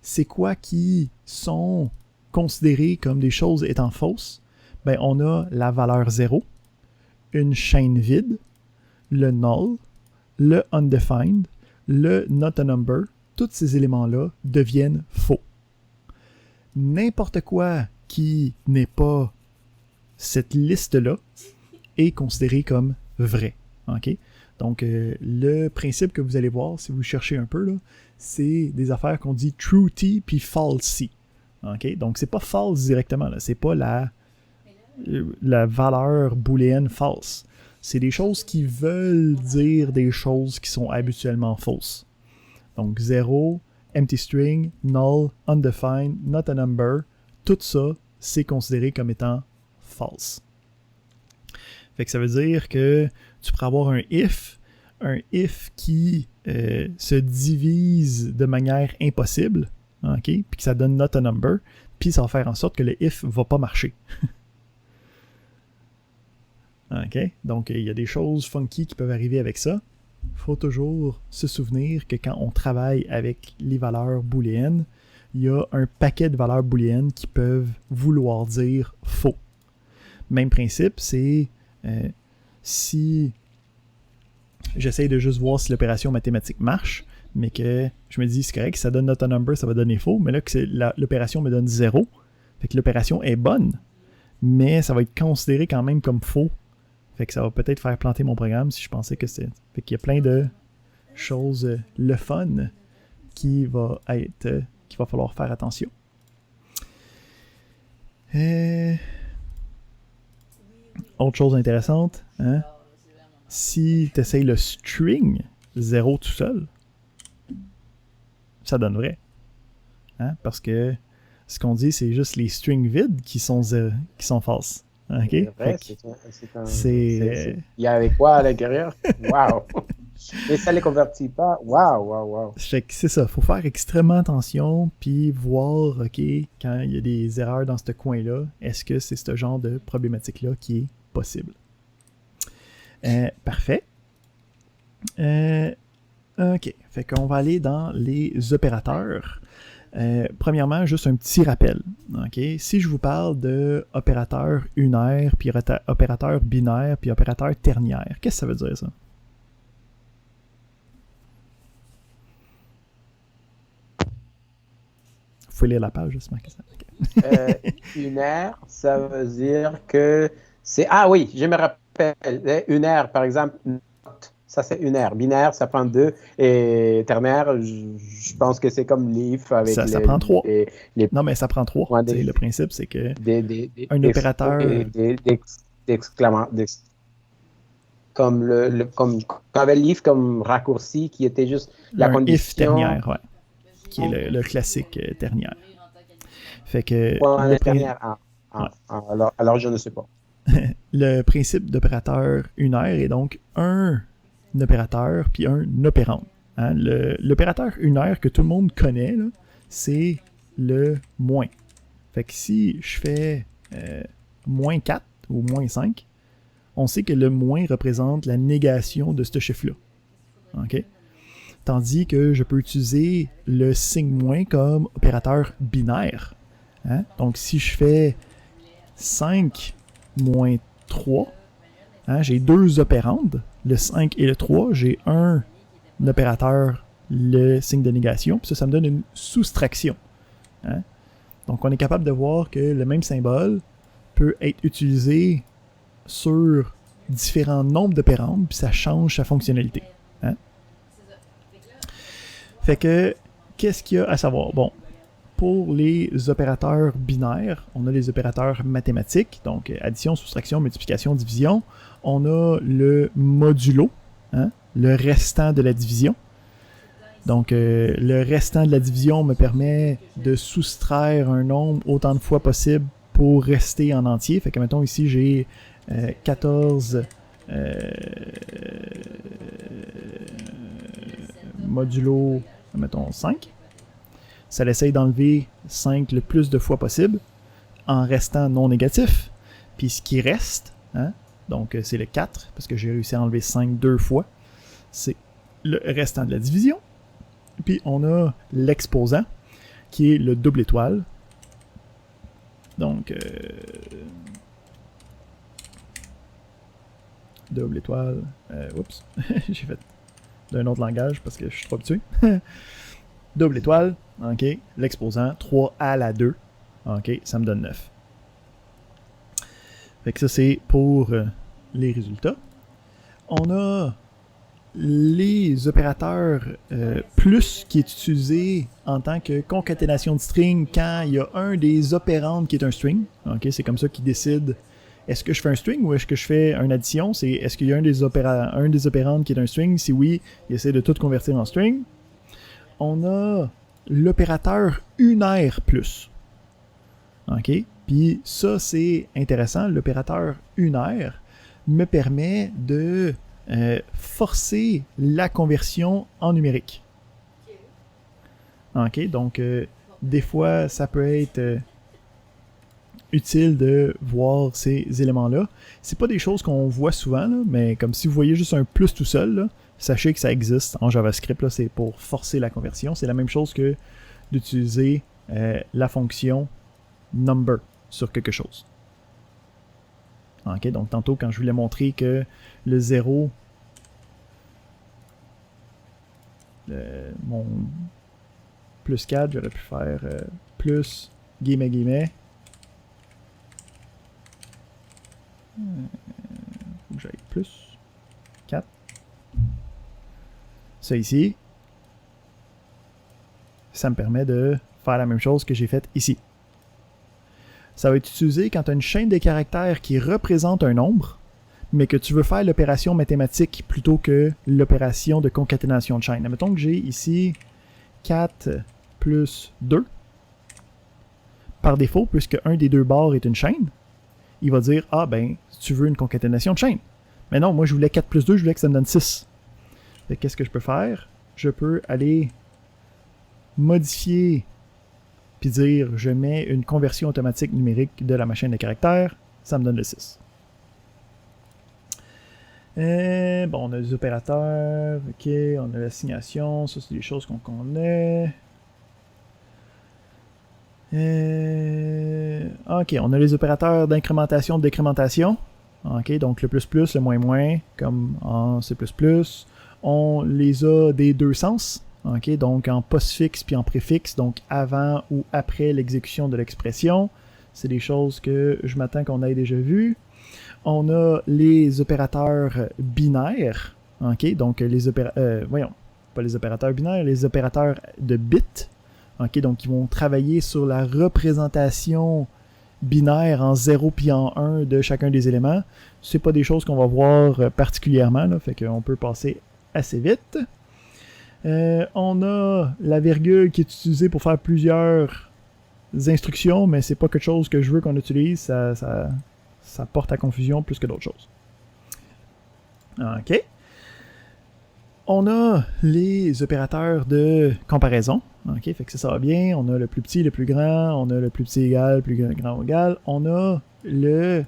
C'est quoi qui sont considérés comme des choses étant fausses? Ben, on a la valeur 0, une chaîne vide, le null, le undefined, le not a number. Tous ces éléments-là deviennent faux. n'importe quoi qui n'est pas cette liste-là est considéré comme vrai. OK? Donc, le principe que vous allez voir, si vous cherchez un peu, là, c'est des affaires qu'on dit true-t puis false-y. OK? Donc, c'est pas false directement. Là. C'est pas la valeur booléenne false. C'est des choses qui veulent dire des choses qui sont habituellement fausses. Donc, 0, empty string, null, undefined, not a number, tout ça, c'est considéré comme étant false. Fait que ça veut dire que tu pourrais avoir un if qui se divise de manière impossible, OK? Puis que ça donne not a number, puis ça va faire en sorte que le if va pas marcher. OK? Donc, il y a des choses funky qui peuvent arriver avec ça. Il faut toujours se souvenir que quand on travaille avec les valeurs booléennes, il y a un paquet de valeurs booléennes qui peuvent vouloir dire faux. Même principe, c'est si j'essaye de juste voir si l'opération mathématique marche, mais que je me dis c'est correct, si ça donne not a number, ça va donner faux, mais là que l'opération me donne 0, fait que l'opération est bonne, mais ça va être considéré quand même comme faux. Fait que ça va peut-être faire planter mon programme si je pensais que c'était... Fait qu'il y a plein de choses, le fun, qui va falloir faire attention. Autre chose intéressante, hein? Si tu essayes le string 0 tout seul, ça donne vrai. Hein? Parce que ce qu'on dit, c'est juste les strings vides qui sont falses. Okay? Vrai, il y avait quoi à l'intérieur? Wow! Mais ça ne les convertit pas. Wow! Fait que c'est ça, il faut faire extrêmement attention, puis voir, OK, quand il y a des erreurs dans ce coin-là, est-ce que c'est ce genre de problématique-là qui est possible? Parfait. OK, fait qu'on va aller dans les opérateurs. Premièrement, juste un petit rappel. Okay? Si je vous parle de opérateur unaire, puis opérateur binaire, puis opérateur ternaire, qu'est-ce que ça veut dire, ça? Vous pouvez lire la page, juste marquer ça. Okay. Unaire, ça veut dire que c'est... Ah oui, je me rappelle. Unaire, par exemple, ça c'est unaire. Binaire, ça prend 2. Et ternaire, je pense que c'est comme l'if avec ça prend 3. Non, mais ça prend 3. Le principe, c'est que un opérateur... Comme avait l'if comme raccourci qui était juste la condition... if ternaire, ouais. Qui est le classique ternaire. Fait que... ternaire. Alors, je ne sais pas. Le principe d'opérateur unaire est donc un opérateur puis un opérande. Hein? L'opérateur unaire que tout le monde connaît, là, c'est le moins. Fait que si je fais moins 4 ou moins 5, on sait que le moins représente la négation de ce chiffre-là. OK? Tandis que je peux utiliser le signe moins comme opérateur binaire. Hein? Donc, si je fais 5 moins 3, hein, j'ai 2 opérandes, le 5 et le 3, j'ai un opérateur, le signe de négation, puis ça me donne une soustraction. Hein? Donc, on est capable de voir que le même symbole peut être utilisé sur différents nombres d'opérandes, puis ça change sa fonctionnalité. Hein? Fait que, qu'est-ce qu'il y a à savoir? Bon, pour les opérateurs binaires, on a les opérateurs mathématiques, donc addition, soustraction, multiplication, division. On a le modulo, hein, le restant de la division. Donc, le restant de la division me permet de soustraire un nombre autant de fois possible pour rester en entier. Fait que, mettons, ici, j'ai 14 modulo, mettons, 5. Ça l'essaye d'enlever 5 le plus de fois possible en restant non négatif. Puis ce qui reste, hein, donc c'est le 4, parce que j'ai réussi à enlever 5 2 fois, c'est le restant de la division. Puis on a l'exposant, qui est le double étoile. Donc, double étoile, oups, j'ai fait d'un autre langage parce que je suis trop habitué. Double étoile, ok, l'exposant, 3 à la 2, OK, ça me donne 9. Fait que ça, c'est pour les résultats. On a les opérateurs plus qui est utilisé en tant que concaténation de string quand il y a un des opérandes qui est un string. OK, c'est comme ça qu'il décide est-ce que je fais un string ou est-ce que je fais une addition. C'est est-ce qu'il y a un des opérandes qui est un string. Si oui, il essaie de tout convertir en string. On a l'opérateur unaire plus. OK? Puis ça, c'est intéressant. L'opérateur unaire me permet de forcer la conversion en numérique. OK? Donc, des fois, ça peut être utile de voir ces éléments-là. C'est pas des choses qu'on voit souvent, là, mais comme si vous voyez juste un plus tout seul, là, sachez que ça existe en JavaScript. Là, c'est pour forcer la conversion. C'est la même chose que d'utiliser la fonction number sur quelque chose. OK, donc tantôt, quand je voulais montrer que le 0, mon plus 4, j'aurais pu faire plus guillemets guillemets. Faut que j'aille plus 4. Ça ici, ça me permet de faire la même chose que j'ai faite ici. Ça va être utilisé quand tu as une chaîne de caractères qui représente un nombre, mais que tu veux faire l'opération mathématique plutôt que l'opération de concaténation de chaîne. Admettons que j'ai ici 4 plus 2. Par défaut, puisque un des deux bords est une chaîne, il va dire « Ah, ben, tu veux une concaténation de chaîne. » Mais non, moi, je voulais 4 plus 2, je voulais que ça me donne 6. Qu'est-ce que je peux faire? Je peux aller modifier puis dire je mets une conversion automatique numérique de la machine de caractères, ça me donne le 6. Bon, on a les opérateurs, ok, on a l'assignation, ça c'est des choses qu'on connaît. Ok, on a les opérateurs d'incrémentation, de décrémentation. Ok, donc le plus plus, le moins moins, comme en C++. On les a des deux sens. Ok, donc en postfixe puis en préfixe, donc avant ou après l'exécution de l'expression. C'est des choses que je m'attends qu'on ait déjà vues. On a les opérateurs binaires. Ok, donc les pas les opérateurs binaires, les opérateurs de bits. Ok, donc ils vont travailler sur la représentation binaire en 0 puis en 1 de chacun des éléments. C'est pas des choses qu'on va voir particulièrement, là, fait qu'on peut passer assez vite. On a la virgule qui est utilisée pour faire plusieurs instructions, mais c'est pas quelque chose que je veux qu'on utilise. Ça porte à confusion plus que d'autres choses. OK. On a les opérateurs de comparaison. OK, fait que ça va bien. On a le plus petit, le plus grand. On a le plus petit égal, plus grand égal. On a le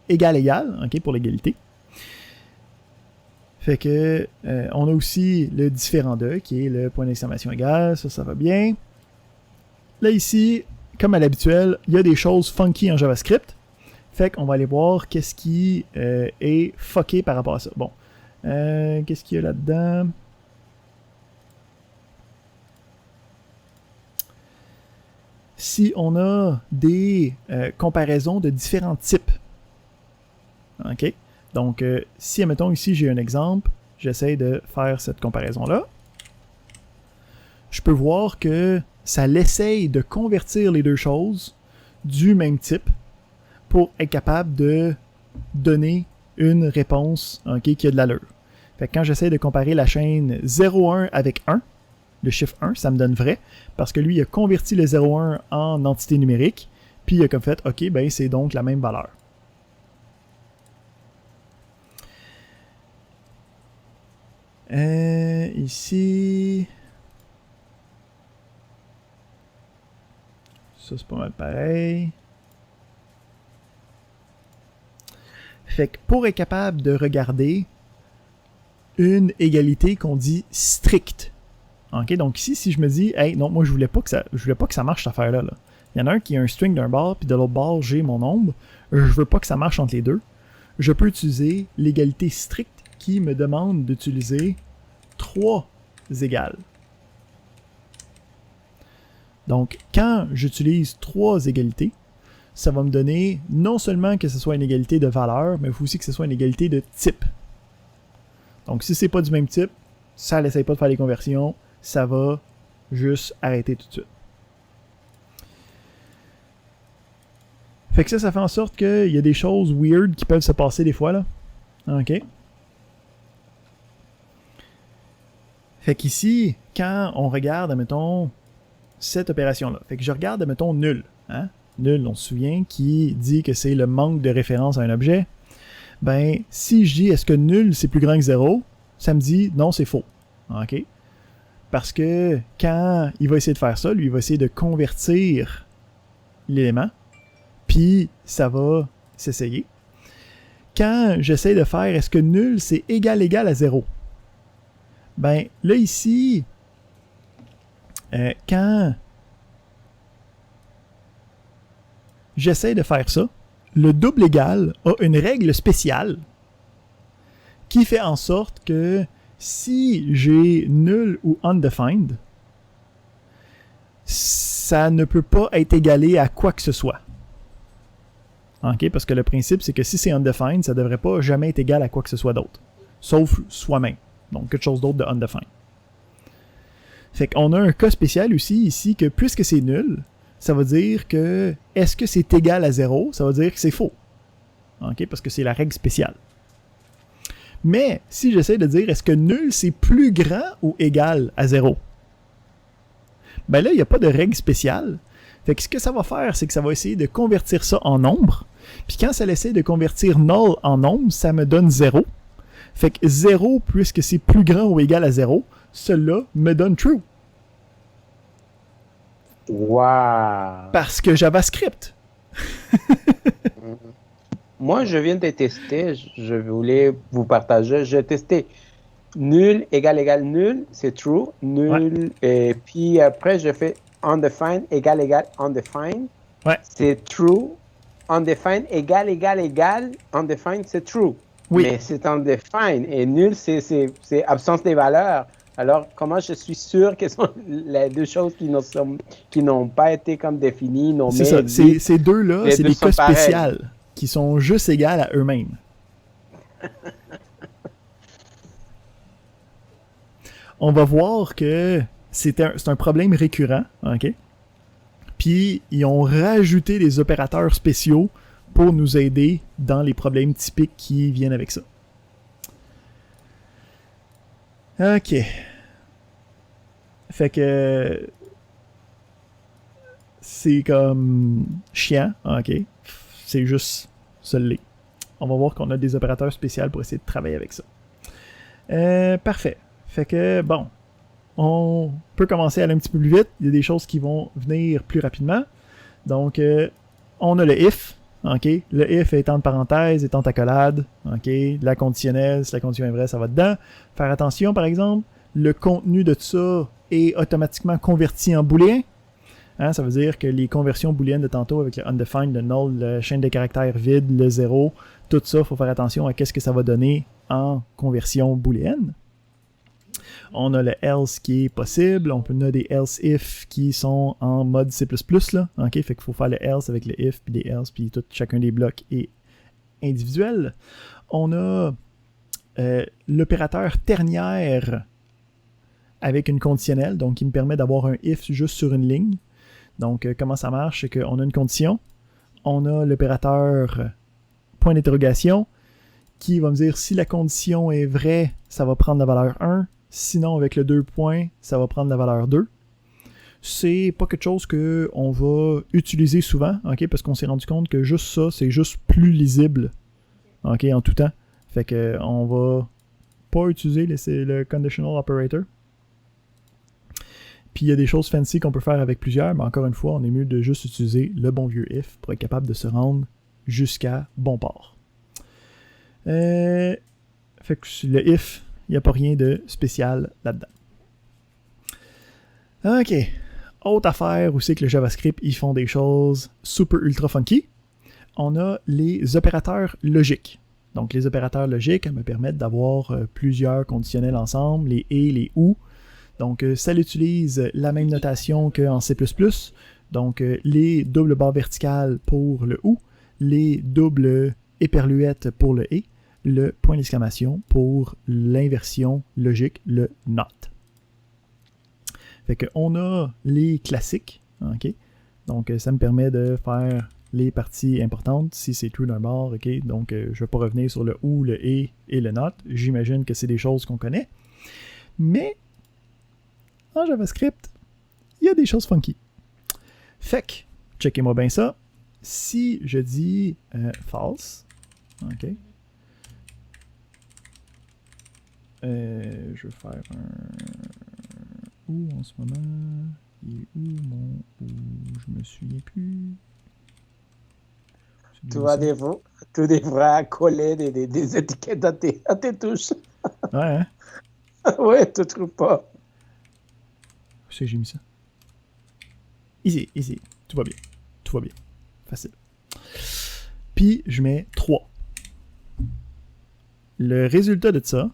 égal, OK, pour l'égalité. Fait que on a aussi le différent de, qui est le point d'exclamation égal. Ça va bien. Là, ici, comme à l'habituel, il y a des choses funky en JavaScript. Fait qu'on va aller voir qu'est-ce qui est fucké par rapport à ça. Bon. Qu'est-ce qu'il y a là-dedans? Si on a des comparaisons de différents types. OK? Donc, si, admettons, ici, j'ai un exemple, j'essaie de faire cette comparaison-là. Je peux voir que ça l'essaye de convertir les deux choses du même type pour être capable de donner une réponse, okay, qui a de l'allure. Fait que quand j'essaie de comparer la chaîne 0,1 avec 1, le chiffre 1, ça me donne vrai, parce que lui, il a converti le 0,1 en entité numérique, puis il a comme fait, OK, ben c'est donc la même valeur. Ici... Ça, c'est pas mal pareil. Fait que pour être capable de regarder une égalité qu'on dit stricte. OK, donc ici, si je me dis, hey, non, moi, je voulais pas que ça marche, cette affaire-là. Là. Il y en a un qui a un string d'un bord, puis de l'autre bord, j'ai mon nombre. Je veux pas que ça marche entre les deux. Je peux utiliser l'égalité stricte qui me demande d'utiliser 3 égales. Donc, quand j'utilise 3 égalités, ça va me donner non seulement que ce soit une égalité de valeur, mais il faut aussi que ce soit une égalité de type. Donc, si c'est pas du même type, ça n'essaye pas de faire les conversions, ça va juste arrêter tout de suite. Fait que ça fait en sorte qu'il y a des choses weird qui peuvent se passer des fois, là. OK. Fait qu'ici, quand on regarde, admettons, cette opération-là, fait que je regarde, admettons, nul. Hein? Nul, on se souvient, qui dit que c'est le manque de référence à un objet. Ben, si je dis est-ce que nul c'est plus grand que 0, ça me dit non, c'est faux. OK? Parce que quand il va essayer de faire ça, lui, il va essayer de convertir l'élément, puis ça va s'essayer. Quand j'essaie de faire est-ce que nul c'est égal à 0, ben là ici, quand j'essaie de faire ça, le double égal a une règle spéciale qui fait en sorte que si j'ai nul ou undefined, ça ne peut pas être égalé à quoi que ce soit. OK? Parce que le principe, c'est que si c'est undefined, ça ne devrait pas jamais être égal à quoi que ce soit d'autre. Sauf soi-même. Donc, quelque chose d'autre de undefined. Fait qu'on a un cas spécial aussi ici que puisque c'est nul, ça veut dire que est-ce que c'est égal à 0? Ça veut dire que c'est faux. OK? Parce que c'est la règle spéciale. Mais si j'essaie de dire est-ce que nul c'est plus grand ou égal à 0? Ben là, il n'y a pas de règle spéciale. Fait que ce que ça va faire, c'est que ça va essayer de convertir ça en nombre. Puis quand ça essaie de convertir null en nombre, ça me donne 0. Fait que 0, puisque c'est plus grand ou égal à 0, cela me donne true. Wow! Parce que JavaScript. Moi, je viens de tester, je voulais vous partager. J'ai testé nul égale nul, c'est true. Nul, et puis après, je fais undefined égale undefined, c'est true. Undefined égale undefined, c'est true. Oui. Mais c'est undefined et nul, c'est absence des valeurs. Alors, comment je suis sûr que ce sont les deux choses qui n'ont pas été comme définies, nommées? C'est ça, ces deux-là, c'est des cas spéciaux qui sont juste égales à eux-mêmes. On va voir que c'est un problème récurrent, OK? Puis, ils ont rajouté des opérateurs spéciaux pour nous aider dans les problèmes typiques qui viennent avec ça. OK. Fait que c'est comme chiant, OK? C'est juste ça l'est. On va voir qu'on a des opérateurs spéciaux pour essayer de travailler avec ça. Parfait. Fait que, bon, on peut commencer à aller un petit peu plus vite. Il y a des choses qui vont venir plus rapidement. Donc, on a le if. OK? Le if est entre parenthèses, est entre accolades. OK? La conditionnelle, si la condition est vraie, ça va dedans. Faire attention, par exemple, le contenu de tout ça est automatiquement converti en booléen. Hein? Ça veut dire que les conversions booléennes de tantôt avec le undefined, le null, la chaîne de caractères vide, le 0, tout ça, il faut faire attention à qu'est-ce que ça va donner en conversion booléenne. On a le else qui est possible. On a des else if qui sont en mode C++. Là. Okay? Fait qu'il faut faire le else avec le if, puis des else, puis chacun des blocs est individuel. On a l'opérateur ternière avec une conditionnelle, donc qui me permet d'avoir un if juste sur une ligne. Donc, comment ça marche? C'est qu'on a une condition. On a l'opérateur point d'interrogation qui va me dire si la condition est vraie, ça va prendre la valeur 1. Sinon, avec le 2 points, ça va prendre la valeur 2. C'est pas quelque chose qu'on va utiliser souvent, okay, parce qu'on s'est rendu compte que juste ça, c'est juste plus lisible, okay, en tout temps. Fait que on va pas utiliser le conditional operator. Puis il y a des choses fancy qu'on peut faire avec plusieurs, mais encore une fois, on est mieux de juste utiliser le bon vieux if pour être capable de se rendre jusqu'à bon port. Fait que le if, il n'y a pas rien de spécial là-dedans. OK. Autre affaire où c'est que le JavaScript, ils font des choses super ultra funky. On a les opérateurs logiques. Donc, les opérateurs logiques me permettent d'avoir plusieurs conditionnels ensemble, les et, les ou. Donc, ça utilise la même notation qu'en C++. Donc, les doubles barres verticales pour le OU, les doubles éperluettes pour le et, le point d'exclamation pour l'inversion logique, le not. Fait qu'on a les classiques, ok? Donc, ça me permet de faire les parties importantes si c'est true d'un bord, ok? Donc, je ne vais pas revenir sur le ou, le et le not. J'imagine que c'est des choses qu'on connaît. Mais, en JavaScript, il y a des choses funky. Fait que, checkez-moi bien ça. Si je dis false, ok? Je vais faire un ou en ce moment. Il est où mon ou? Je me souviens plus. Tu devras coller des étiquettes à tes touches. Ouais, hein? Ouais, tu trouves pas. Où c'est que j'ai mis ça? Easy. Tout va bien. Facile. Puis, je mets 3. Le résultat de ça,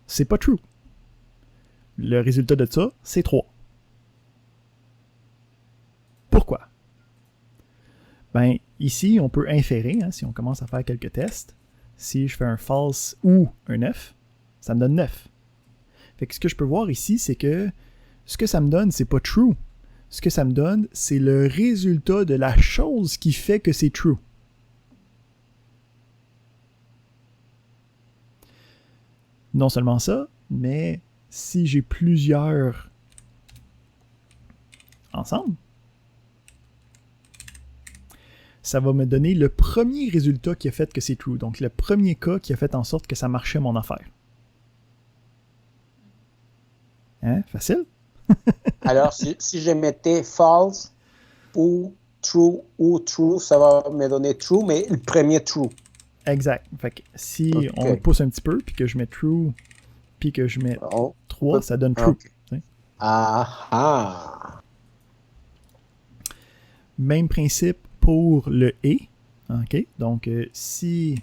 c'est pas true. Le résultat de ça, c'est 3. Pourquoi? Ben, ici, on peut inférer, hein, si on commence à faire quelques tests. Si je fais un false ou un 9, ça me donne 9. Fait que ce que je peux voir ici, c'est que ce que ça me donne, c'est pas true. Ce que ça me donne, c'est le résultat de la chose qui fait que c'est true. Non seulement ça, mais si j'ai plusieurs ensemble, ça va me donner le premier résultat qui a fait que c'est true. Donc, le premier cas qui a fait en sorte que ça marchait mon affaire. Hein? Facile? Alors, si je mettais false ou true, ça va me donner true, mais le premier true. Exact. Fait que si on pousse un petit peu, puis que je mets true, puis que je mets 3, ça donne true. Okay. Ah. Même principe pour le et. OK? Donc, si...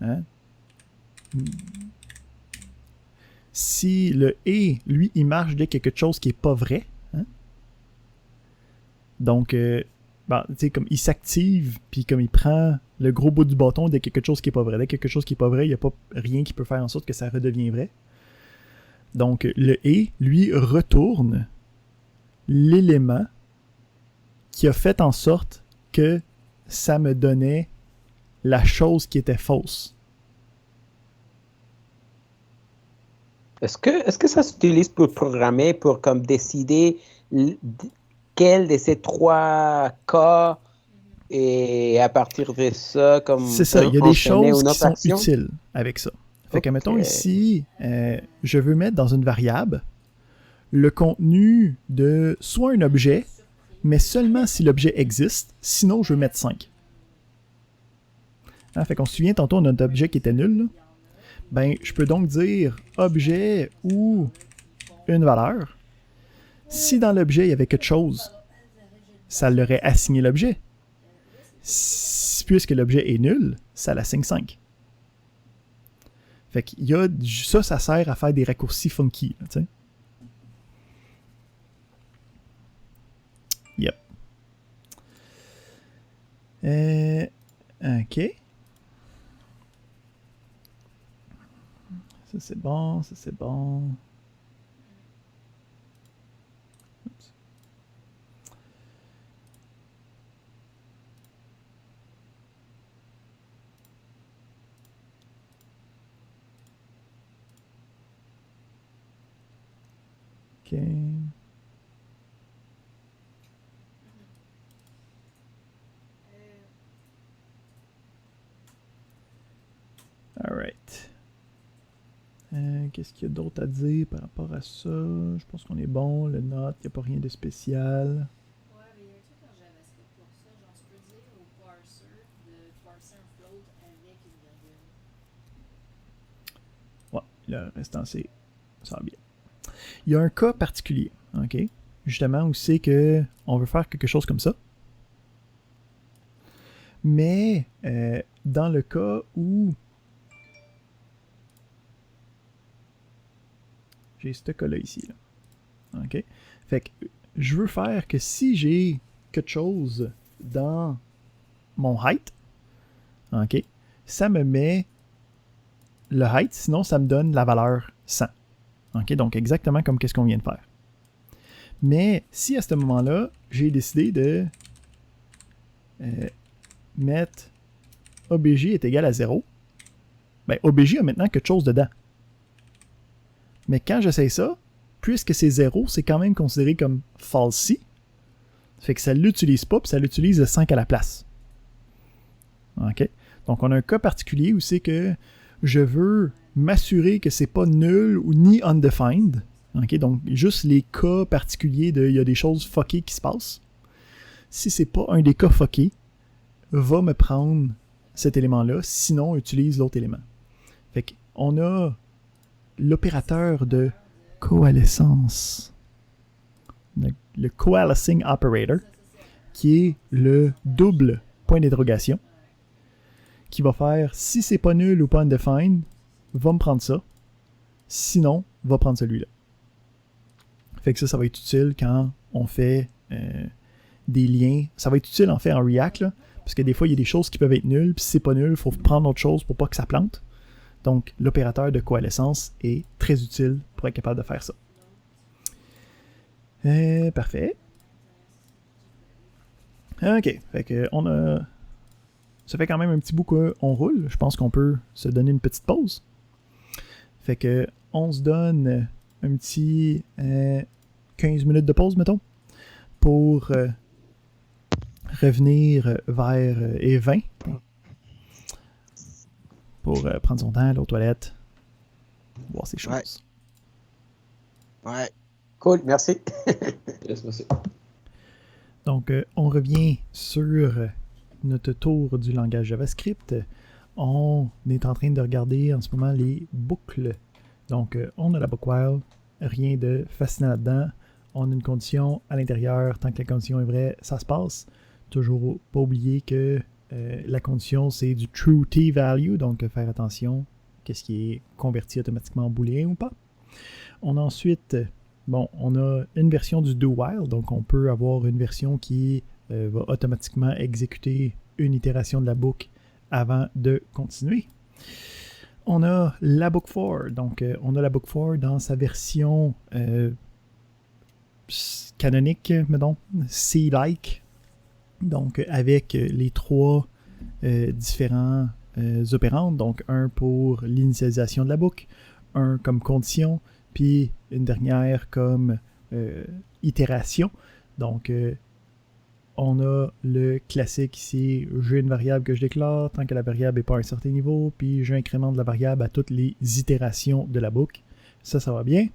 Hein? Si le et, lui, il marche dès qu'il y a quelque chose qui n'est pas vrai. Hein? Donc, tu sais, comme il s'active, puis comme il prend le gros bout du bâton dès qu'il y a quelque chose qui n'est pas vrai. Dès qu'il y a quelque chose qui n'est pas vrai, il n'y a pas rien qui peut faire en sorte que ça redevienne vrai. Donc, le et, lui, retourne l'élément qui a fait en sorte que ça me donnait la chose qui était fausse. Est-ce que ça s'utilise pour programmer, pour comme décider quel de ces 3 cas et à partir de ça, comme c'est ça, il y a des choses qui sont utiles avec ça. Fait que, mettons ici, je veux mettre dans une variable le contenu de soit un objet, mais seulement si l'objet existe, sinon je veux mettre 5. Hein, fait qu'on se souvient, tantôt on a notre objet qui était nul, là. Ben, je peux donc dire objet ou une valeur. Si dans l'objet il y avait quelque chose, ça l'aurait assigné l'objet. Puisque l'objet est nul, ça l'assigne 5. Fait qu'il y a ça sert à faire des raccourcis funky, tu sais. Yep. OK. Ça c'est bon, ça c'est bon. Oups. OK. Alright. Qu'est-ce qu'il y a d'autre à dire par rapport à ça? Je pense qu'on est bon. Le note, il n'y a pas rien de spécial. Ouais, mais il y a un truc en JavaScript pour ça. Genre, tu peux dire au parser de parser un float avec une virgule. Ouais, le restant, c'est ça va bien. Il y a un cas particulier, OK? Justement, où c'est que on veut faire quelque chose comme ça. Mais dans le cas où j'ai ce cas-là ici, là. OK? Fait que je veux faire que si j'ai quelque chose dans mon height, OK, ça me met le height, sinon ça me donne la valeur 100. OK? Donc exactement comme qu'est-ce qu'on vient de faire. Mais si à ce moment-là, j'ai décidé de mettre OBJ est égal à 0, ben OBJ a maintenant quelque chose dedans. Mais quand j'essaye ça, puisque c'est 0, c'est quand même considéré comme falsy. Fait que ça ne l'utilise pas, puis ça l'utilise de 5 à la place. OK? Donc on a un cas particulier où c'est que je veux m'assurer que c'est pas nul ou ni undefined. OK? Donc juste les cas particuliers de il y a des choses fuckées qui se passent. Si c'est pas un des cas fuckés, va me prendre cet élément-là, sinon utilise l'autre élément. Fait qu'on a l'opérateur de coalescence, le coalescing operator, qui est le double point d'interrogation, qui va faire, si c'est pas nul ou pas undefined, va me prendre ça, sinon, va prendre celui-là. Fait que ça va être utile quand on fait des liens. Ça va être utile en fait en React, là, parce que des fois, il y a des choses qui peuvent être nulles, puis si c'est pas nul, il faut prendre autre chose pour pas que ça plante. Donc, l'opérateur de coalescence est très utile pour être capable de faire ça. Parfait. OK. Fait que on a... Ça fait quand même un petit bout qu'on roule. Je pense qu'on peut se donner une petite pause. Fait que on se donne un petit 15 minutes de pause, mettons, pour revenir vers et 20 pour prendre son temps, aller aux toilettes, voir ces choses. Ouais. Cool, merci. Yes, merci. Donc, on revient sur notre tour du langage JavaScript. On est en train de regarder en ce moment les boucles. Donc, on a la book while, rien de fascinant là-dedans. On a une condition à l'intérieur, tant que la condition est vraie, ça se passe. Toujours pas oublier que la condition, c'est du true t-value, donc faire attention, qu'est-ce qui est converti automatiquement en booléen ou pas. On a ensuite, on a une version du do-while, donc on peut avoir une version qui va automatiquement exécuter une itération de la boucle avant de continuer. On a la book for, donc on a la book for dans sa version canonique, mettons, C-like, donc avec les trois différents opérandes, donc un pour l'initialisation de la boucle, un comme condition, puis une dernière comme itération. Donc on a le classique ici, j'ai une variable que je déclare tant que la variable n'est pas à un certain niveau, puis j'incrémente la variable à toutes les itérations de la boucle. Ça va bien.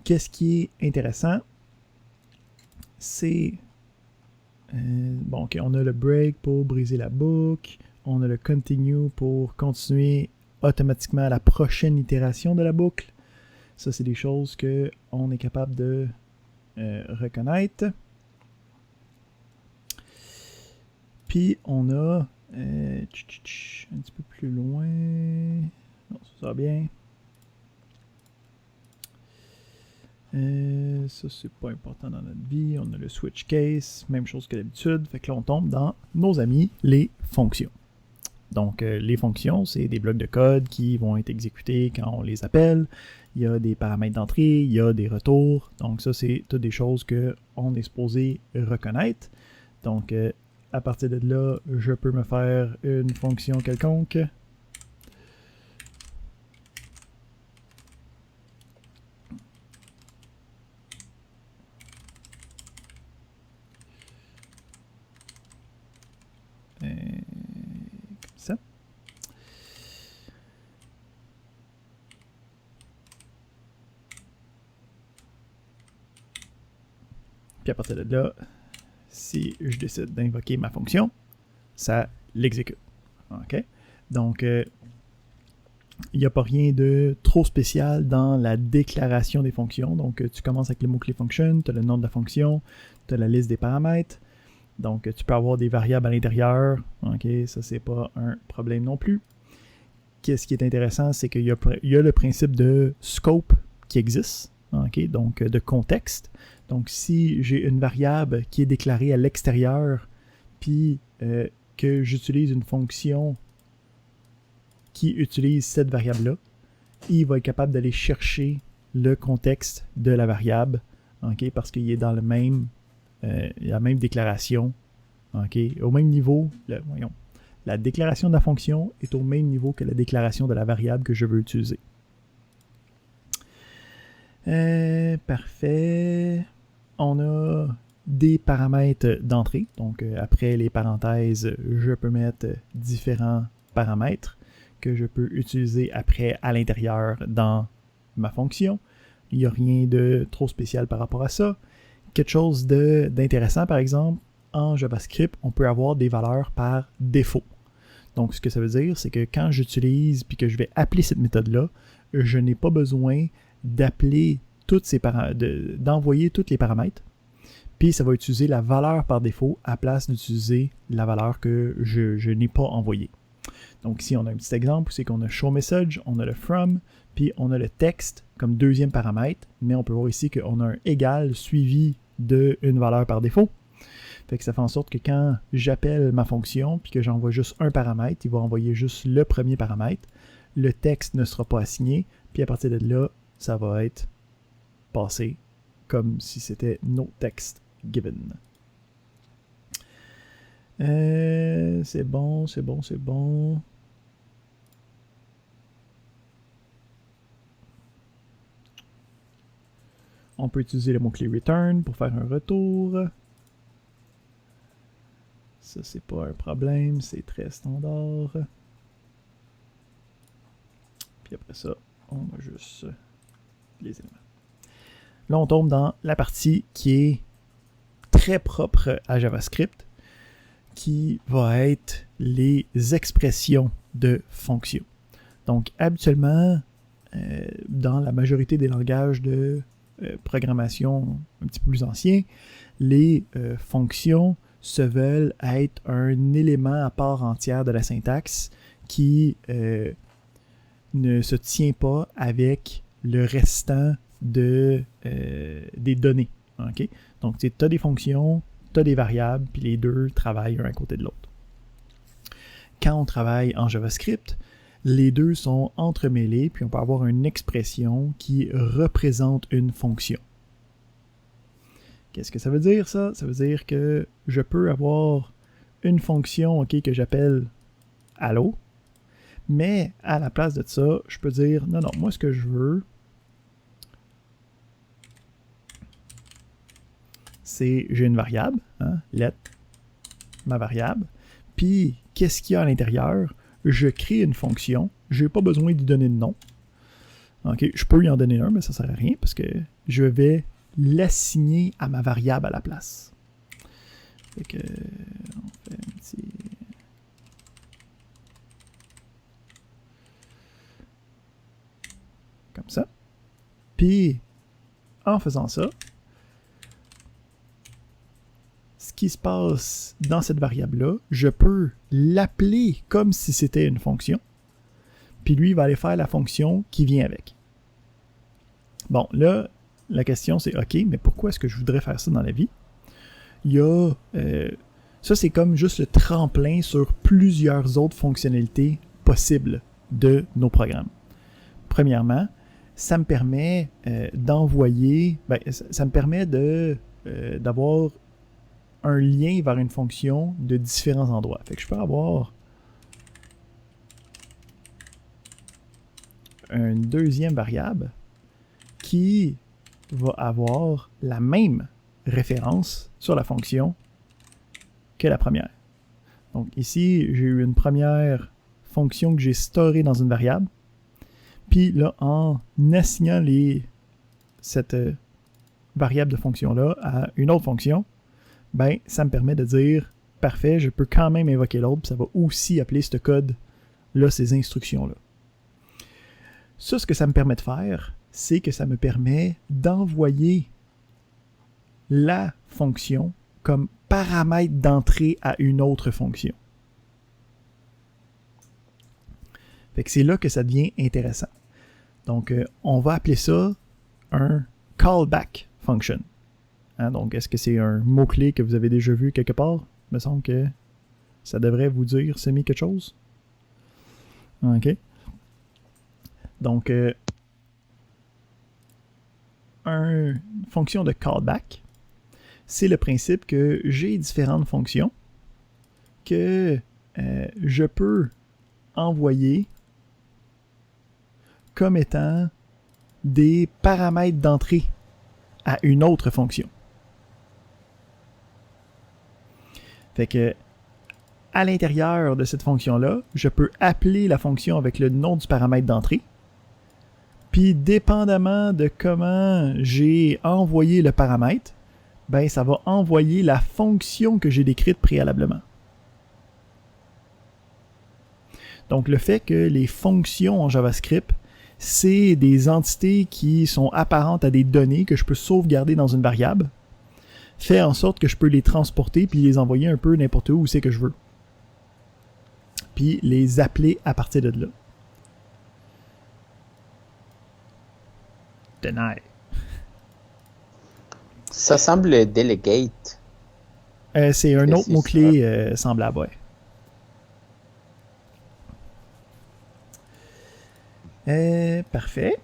Qu'est-ce qui est intéressant? C'est OK, on a le break pour briser la boucle, on a le continue pour continuer automatiquement à la prochaine itération de la boucle. Ça, c'est des choses qu'on est capable de reconnaître. Puis, on a un petit peu plus loin. Non, ça va bien. Ça, c'est pas important dans notre vie. On a le switch case, même chose que d'habitude. Fait que là, on tombe dans nos amis, les fonctions. Donc, les fonctions, c'est des blocs de code qui vont être exécutés quand on les appelle. Il y a des paramètres d'entrée, il y a des retours. Donc, ça, c'est toutes des choses qu'on est supposé reconnaître. Donc, à partir de là, je peux me faire une fonction quelconque. Comme ça. Puis à partir de là, si je décide d'invoquer ma fonction, ça l'exécute. OK? Donc, il n'y a pas rien de trop spécial dans la déclaration des fonctions. Donc, tu commences avec le mot-clé function, tu as le nom de la fonction, tu as la liste des paramètres. Donc, tu peux avoir des variables à l'intérieur. OK, ça, c'est pas un problème non plus. Qu'est-ce qui est intéressant, c'est qu'il y a le principe de scope qui existe. OK, donc de contexte. Donc, si j'ai une variable qui est déclarée à l'extérieur, puis que j'utilise une fonction qui utilise cette variable-là, il va être capable d'aller chercher le contexte de la variable, okay, parce qu'il est dans la même déclaration, okay, au même niveau. La déclaration de la fonction est au même niveau que la déclaration de la variable que je veux utiliser. Parfait. On a des paramètres d'entrée. Donc, après les parenthèses, je peux mettre différents paramètres que je peux utiliser après à l'intérieur dans ma fonction. Il n'y a rien de trop spécial par rapport à ça. Quelque chose d'intéressant, par exemple, en JavaScript, on peut avoir des valeurs par défaut. Donc, ce que ça veut dire, c'est que quand j'utilise puis que je vais appeler cette méthode-là, je n'ai pas besoin d'appeler d'envoyer tous les paramètres. Puis, ça va utiliser la valeur par défaut à place d'utiliser la valeur que je n'ai pas envoyée. Donc, ici, on a un petit exemple, c'est qu'on a showMessage, on a le from, puis on a le texte comme deuxième paramètre, mais on peut voir ici qu'on a un égal suivi d'une valeur par défaut. Fait que ça fait en sorte que quand j'appelle ma fonction, puis que j'envoie juste un paramètre, il va envoyer juste le premier paramètre. Le texte ne sera pas assigné, puis à partir de là, ça va être passé comme si c'était no text given. C'est bon. On peut utiliser le mot-clé return pour faire un retour. Ça, c'est pas un problème, c'est très standard. Puis après ça, on a juste les éléments. Là, on tombe dans la partie qui est très propre à JavaScript, qui va être les expressions de fonctions. Donc, habituellement, dans la majorité des langages de programmation un petit peu plus anciens, les fonctions se veulent être un élément à part entière de la syntaxe qui ne se tient pas avec le restant des données. Okay? Donc, tu as des fonctions, tu as des variables, puis les deux travaillent un à côté de l'autre. Quand on travaille en JavaScript, les deux sont entremêlés, puis on peut avoir une expression qui représente une fonction. Qu'est-ce que ça veut dire, ça? Ça veut dire que je peux avoir une fonction que j'appelle Allo, mais à la place de ça, je peux dire, non, moi ce que je veux, c'est, j'ai une variable, let, ma variable, puis qu'est-ce qu'il y a à l'intérieur? Je crée une fonction, je n'ai pas besoin d'y donner de nom. Okay, je peux y en donner un, mais ça ne sert à rien parce que je vais l'assigner à ma variable à la place. Fait que, on fait un petit... Comme ça. Puis, en faisant ça, ce qui se passe dans cette variable-là, je peux l'appeler comme si c'était une fonction. Puis lui, il va aller faire la fonction qui vient avec. Bon, là, la question c'est, OK, mais pourquoi est-ce que je voudrais faire ça dans la vie? Il y a... ça, c'est comme juste le tremplin sur plusieurs autres fonctionnalités possibles de nos programmes. Premièrement, ça me permet d'envoyer... ça me permet d'avoir un lien vers une fonction de différents endroits. Fait que je peux avoir une deuxième variable qui va avoir la même référence sur la fonction que la première. Donc ici, j'ai eu une première fonction que j'ai storée dans une variable. Puis là, en assignant cette variable de fonction-là à une autre fonction, ça me permet de dire, parfait, je peux quand même invoquer l'autre, puis ça va aussi appeler ce code-là, ces instructions-là. Ça, ce que ça me permet de faire, c'est que ça me permet d'envoyer la fonction comme paramètre d'entrée à une autre fonction. Fait que c'est là que ça devient intéressant. Donc, on va appeler ça un callback function. Hein, donc, est-ce que c'est un mot-clé que vous avez déjà vu quelque part? Il me semble que ça devrait vous dire semi quelque chose. OK. Donc, une fonction de callback, c'est le principe que j'ai différentes fonctions que je peux envoyer comme étant des paramètres d'entrée à une autre fonction. Fait que à l'intérieur de cette fonction-là, je peux appeler la fonction avec le nom du paramètre d'entrée. Puis, dépendamment de comment j'ai envoyé le paramètre, ben, ça va envoyer la fonction que j'ai décrite préalablement. Donc, le fait que les fonctions en JavaScript, c'est des entités qui sont apparentes à des données que je peux sauvegarder dans une variable, fait en sorte que je peux les transporter puis les envoyer un peu n'importe où c'est que je veux. Puis les appeler à partir de là. Deny. Ça semble delegate. C'est un autre mot-clé semblable, ouais. Parfait.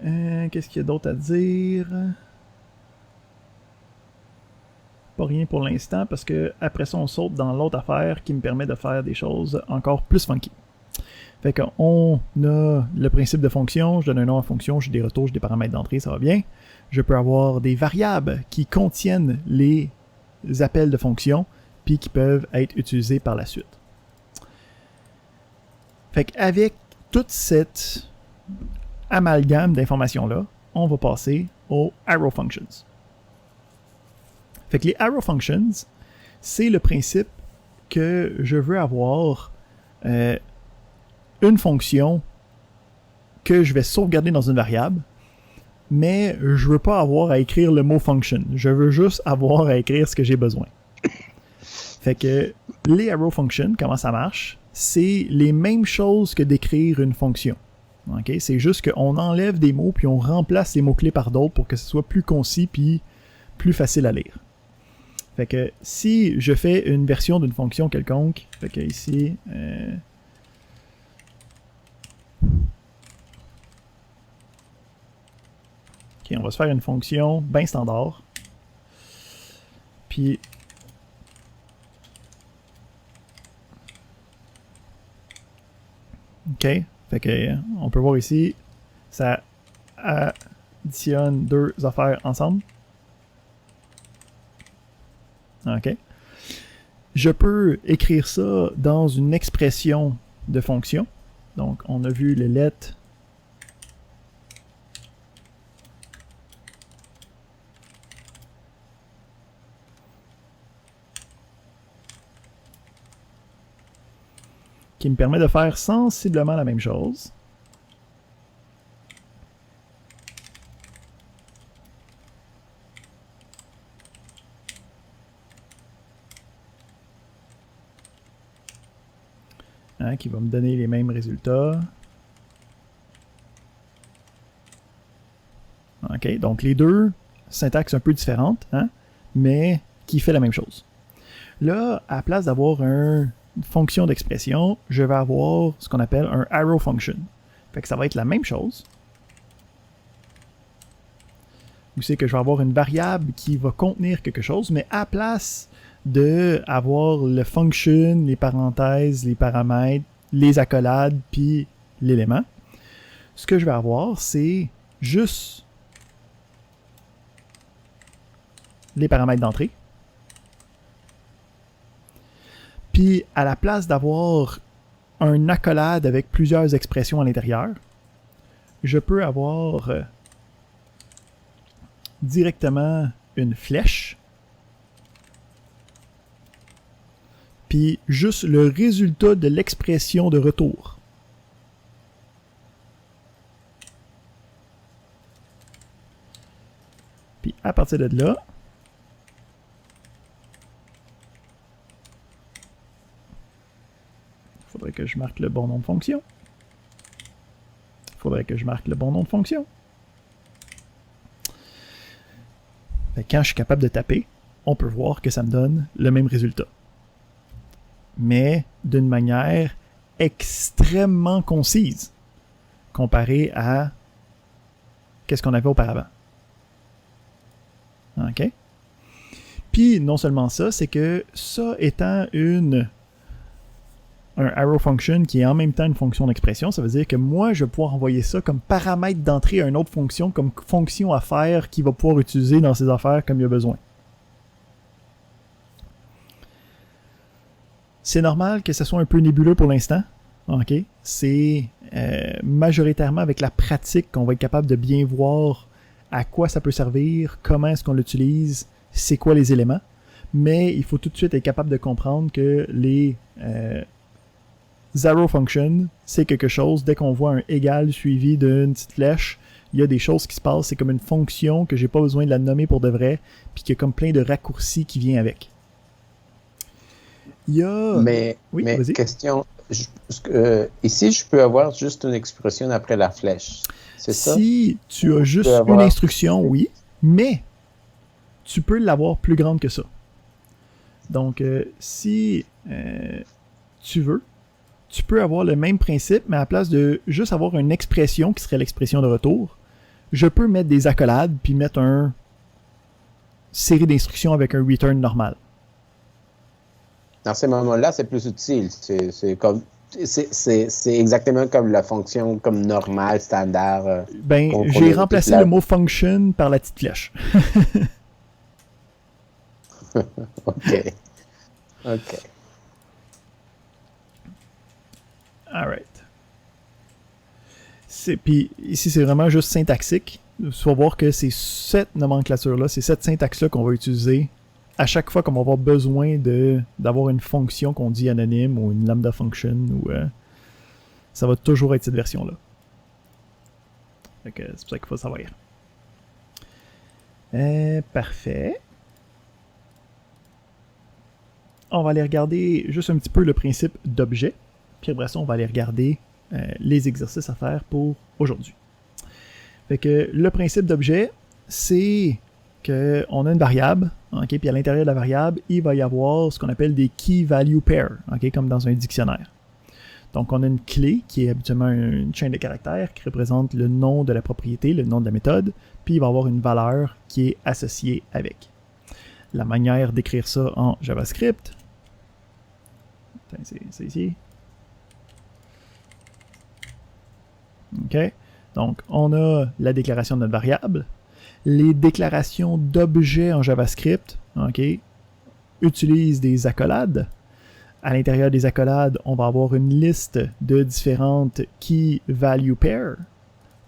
Qu'est-ce qu'il y a d'autre à dire? Pas rien pour l'instant parce que après ça on saute dans l'autre affaire qui me permet de faire des choses encore plus funky. Fait qu'on a le principe de fonction, je donne un nom à fonction, j'ai des retours, j'ai des paramètres d'entrée, ça va bien. Je peux avoir des variables qui contiennent les appels de fonction puis qui peuvent être utilisés par la suite. Fait qu'avec toute cette amalgame d'informations-là, on va passer aux arrow functions. Fait que les arrow functions, c'est le principe que je veux avoir une fonction que je vais sauvegarder dans une variable, mais je veux pas avoir à écrire le mot function. Je veux juste avoir à écrire ce que j'ai besoin. Fait que les arrow functions, comment ça marche? C'est les mêmes choses que d'écrire une fonction. Okay? C'est juste qu'on enlève des mots puis on remplace les mots-clés par d'autres pour que ce soit plus concis puis plus facile à lire. Fait que si je fais une version d'une fonction quelconque, fait que ici, ok, on va se faire une fonction bien standard. Puis ok, fait que on peut voir ici, ça additionne deux affaires ensemble. Ok. Je peux écrire ça dans une expression de fonction. Donc, on a vu le let qui me permet de faire sensiblement la même chose. Hein, qui va me donner les mêmes résultats. Ok, donc les deux syntaxes un peu différentes, hein, mais qui fait la même chose. Là, à la place d'avoir une fonction d'expression, je vais avoir ce qu'on appelle un arrow function. Fait que ça va être la même chose. Vous savez que je vais avoir une variable qui va contenir quelque chose, mais à la place de avoir le function, les parenthèses, les paramètres, les accolades, puis l'élément, ce que je vais avoir, c'est juste les paramètres d'entrée. Puis, à la place d'avoir un accolade avec plusieurs expressions à l'intérieur, je peux avoir directement une flèche, puis juste le résultat de l'expression de retour. Puis à partir de là, je marque le bon nom de fonction. Faudrait que je marque le bon nom de fonction. Fait que quand je suis capable de taper, on peut voir que ça me donne le même résultat. Mais d'une manière extrêmement concise comparé à qu'est-ce qu'on avait auparavant. OK? Puis, non seulement ça, c'est que ça étant un arrow function qui est en même temps une fonction d'expression, ça veut dire que moi, je vais pouvoir envoyer ça comme paramètre d'entrée à une autre fonction, comme fonction à faire qu'il va pouvoir utiliser dans ses affaires comme il a besoin. C'est normal que ça soit un peu nébuleux pour l'instant. OK? C'est majoritairement avec la pratique qu'on va être capable de bien voir à quoi ça peut servir, comment est-ce qu'on l'utilise, c'est quoi les éléments. Mais il faut tout de suite être capable de comprendre que les arrow functions, c'est quelque chose, dès qu'on voit un égal suivi d'une petite flèche, il y a des choses qui se passent, c'est comme une fonction que j'ai pas besoin de la nommer pour de vrai, puis qu'il y a comme plein de raccourcis qui viennent avec. Il y a... Mais vas-y. question, ici, je peux avoir juste une expression après la flèche. C'est ça? Si tu as juste une instruction, oui, mais tu peux l'avoir plus grande que ça. Donc, si tu veux, tu peux avoir le même principe, mais à la place de juste avoir une expression qui serait l'expression de retour, je peux mettre des accolades puis mettre une série d'instructions avec un return normal. Dans ces moments-là, c'est plus utile. C'est exactement comme la fonction comme normale, standard. J'ai remplacé le mot function par la petite flèche. OK. Alright. Puis ici, c'est vraiment juste syntaxique. Il faut voir que c'est cette nomenclature-là, c'est cette syntaxe-là qu'on va utiliser à chaque fois qu'on va avoir besoin d'avoir une fonction qu'on dit anonyme ou une lambda function. Ça va toujours être cette version-là. C'est pour ça qu'il faut savoir. Parfait. On va aller regarder juste un petit peu le principe d'objet. Puis après ça, on va aller regarder les exercices à faire pour aujourd'hui. Fait que le principe d'objet, c'est qu'on a une variable, okay, puis à l'intérieur de la variable, il va y avoir ce qu'on appelle des key value pairs, okay, comme dans un dictionnaire. Donc, on a une clé qui est habituellement une chaîne de caractères qui représente le nom de la propriété, le nom de la méthode, puis il va y avoir une valeur qui est associée avec. La manière d'écrire ça en JavaScript, c'est ici. OK. Donc, on a la déclaration de notre variable. Les déclarations d'objets en JavaScript, OK, utilisent des accolades. À l'intérieur des accolades, on va avoir une liste de différentes key value pairs.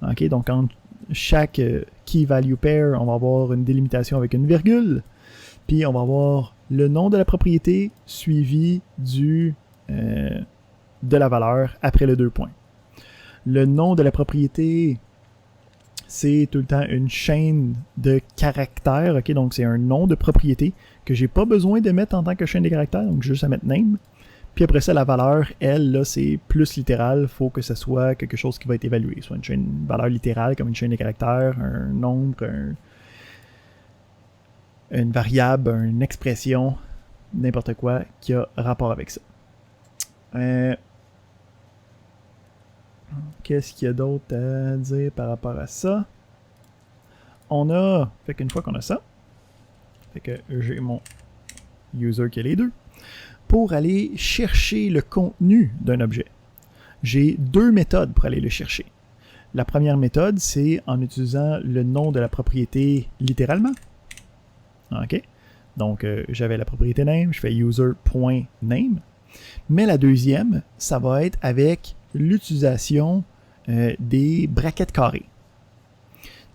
OK, donc en chaque key value pair, on va avoir une délimitation avec une virgule. Puis on va avoir le nom de la propriété suivi de la valeur après le 2 points. Le nom de la propriété, c'est tout le temps une chaîne de caractères, ok, donc c'est un nom de propriété que j'ai pas besoin de mettre en tant que chaîne de caractères, donc j'ai juste à mettre name. Puis après ça, la valeur, elle, là, c'est plus littéral, il faut que ce soit quelque chose qui va être évalué, soit une valeur littérale comme une chaîne de caractères, un nombre, une variable, une expression, n'importe quoi qui a rapport avec ça. Qu'est-ce qu'il y a d'autre à dire par rapport à ça? Fait qu'une fois qu'on a ça, fait que j'ai mon user qui a les deux, pour aller chercher le contenu d'un objet. J'ai deux méthodes pour aller le chercher. La première méthode, c'est en utilisant le nom de la propriété littéralement. OK? Donc, j'avais la propriété name, je fais user.name. Mais la deuxième, ça va être avec l'utilisation des brackets carrés.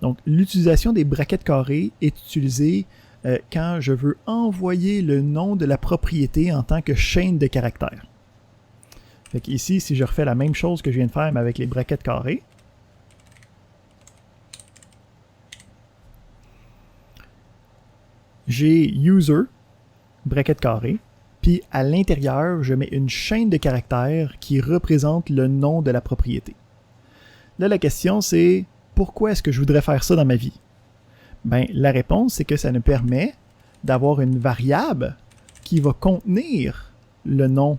Donc, l'utilisation des brackets carrés est utilisée quand je veux envoyer le nom de la propriété en tant que chaîne de caractères. Fait qu'ici, si je refais la même chose que je viens de faire, mais avec les brackets carrés, j'ai user, bracket carré, Puis à l'intérieur, je mets une chaîne de caractères qui représente le nom de la propriété. Là, la question, c'est pourquoi est-ce que je voudrais faire ça dans ma vie? Ben, la réponse, c'est que ça nous permet d'avoir une variable qui va contenir le nom.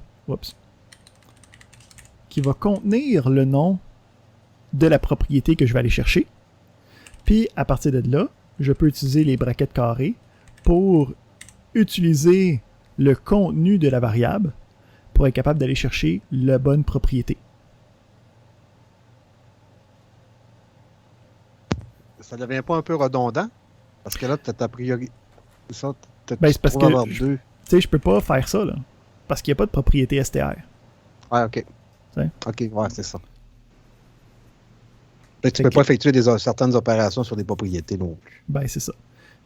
Qui va contenir le nom de la propriété que je vais aller chercher. Puis, à partir de là, je peux utiliser les brackets carrés pour utiliser le contenu de la variable pour être capable d'aller chercher la bonne propriété. Ça devient pas un peu redondant? Parce que là, tu as ta priorité. Ben, c'est parce que avoir deux. Tu sais, je peux pas faire ça, là. Parce qu'il n'y a pas de propriété STR. Ouais, OK. T'sais? OK, ouais, c'est ça. Fait que tu peux pas effectuer certaines opérations sur des propriétés non plus. Ben, c'est ça.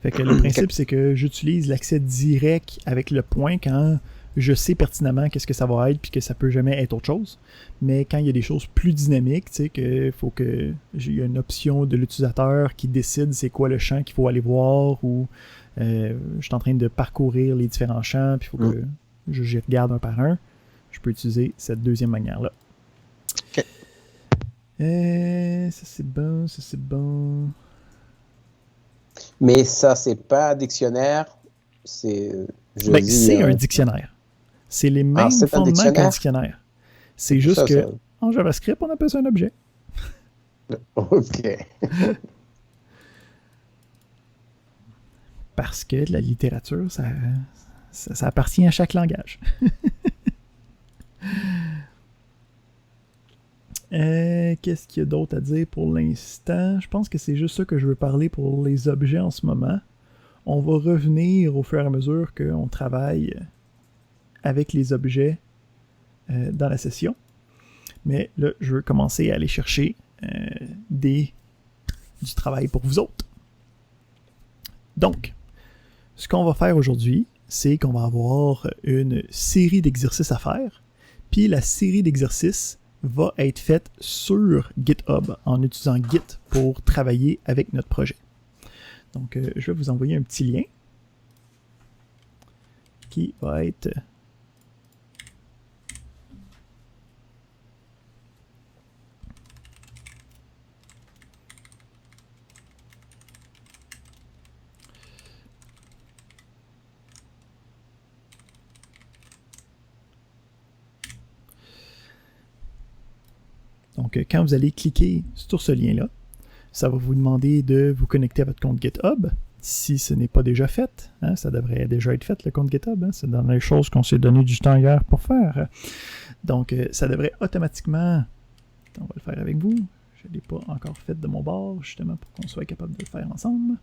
Fait que le principe, c'est que j'utilise l'accès direct avec le point quand je sais pertinemment qu'est-ce que ça va être puis que ça peut jamais être autre chose. Mais quand il y a des choses plus dynamiques, tu sais, qu'il faut que il y a une option de l'utilisateur qui décide c'est quoi le champ qu'il faut aller voir ou je suis en train de parcourir les différents champs puis il faut que j'y regarde un par un, je peux utiliser cette deuxième manière-là. OK. Ça c'est bon, ça c'est bon. Mais ça, c'est pas un dictionnaire. C'est un dictionnaire. C'est les mêmes fondements qu'un dictionnaire. C'est juste que en JavaScript, on appelle ça un objet. OK. Parce que la littérature, ça appartient à chaque langage. Qu'est-ce qu'il y a d'autre à dire pour l'instant? Je pense que c'est juste ça que je veux parler pour les objets en ce moment. On va revenir au fur et à mesure qu'on travaille avec les objets dans la session. Mais là, je veux commencer à aller chercher du travail pour vous autres. Donc, ce qu'on va faire aujourd'hui, c'est qu'on va avoir une série d'exercices à faire. Puis la série d'exercices va être faite sur GitHub en utilisant Git pour travailler avec notre projet. Donc, je vais vous envoyer un petit lien qui va être Donc, quand vous allez cliquer sur ce lien-là, ça va vous demander de vous connecter à votre compte GitHub. Si ce n'est pas déjà fait, hein, ça devrait déjà être fait, le compte GitHub. Hein, c'est dans les choses qu'on s'est donné du temps hier pour faire. Donc, ça devrait automatiquement... On va le faire avec vous. Je ne l'ai pas encore fait de mon bord, justement, pour qu'on soit capable de le faire ensemble.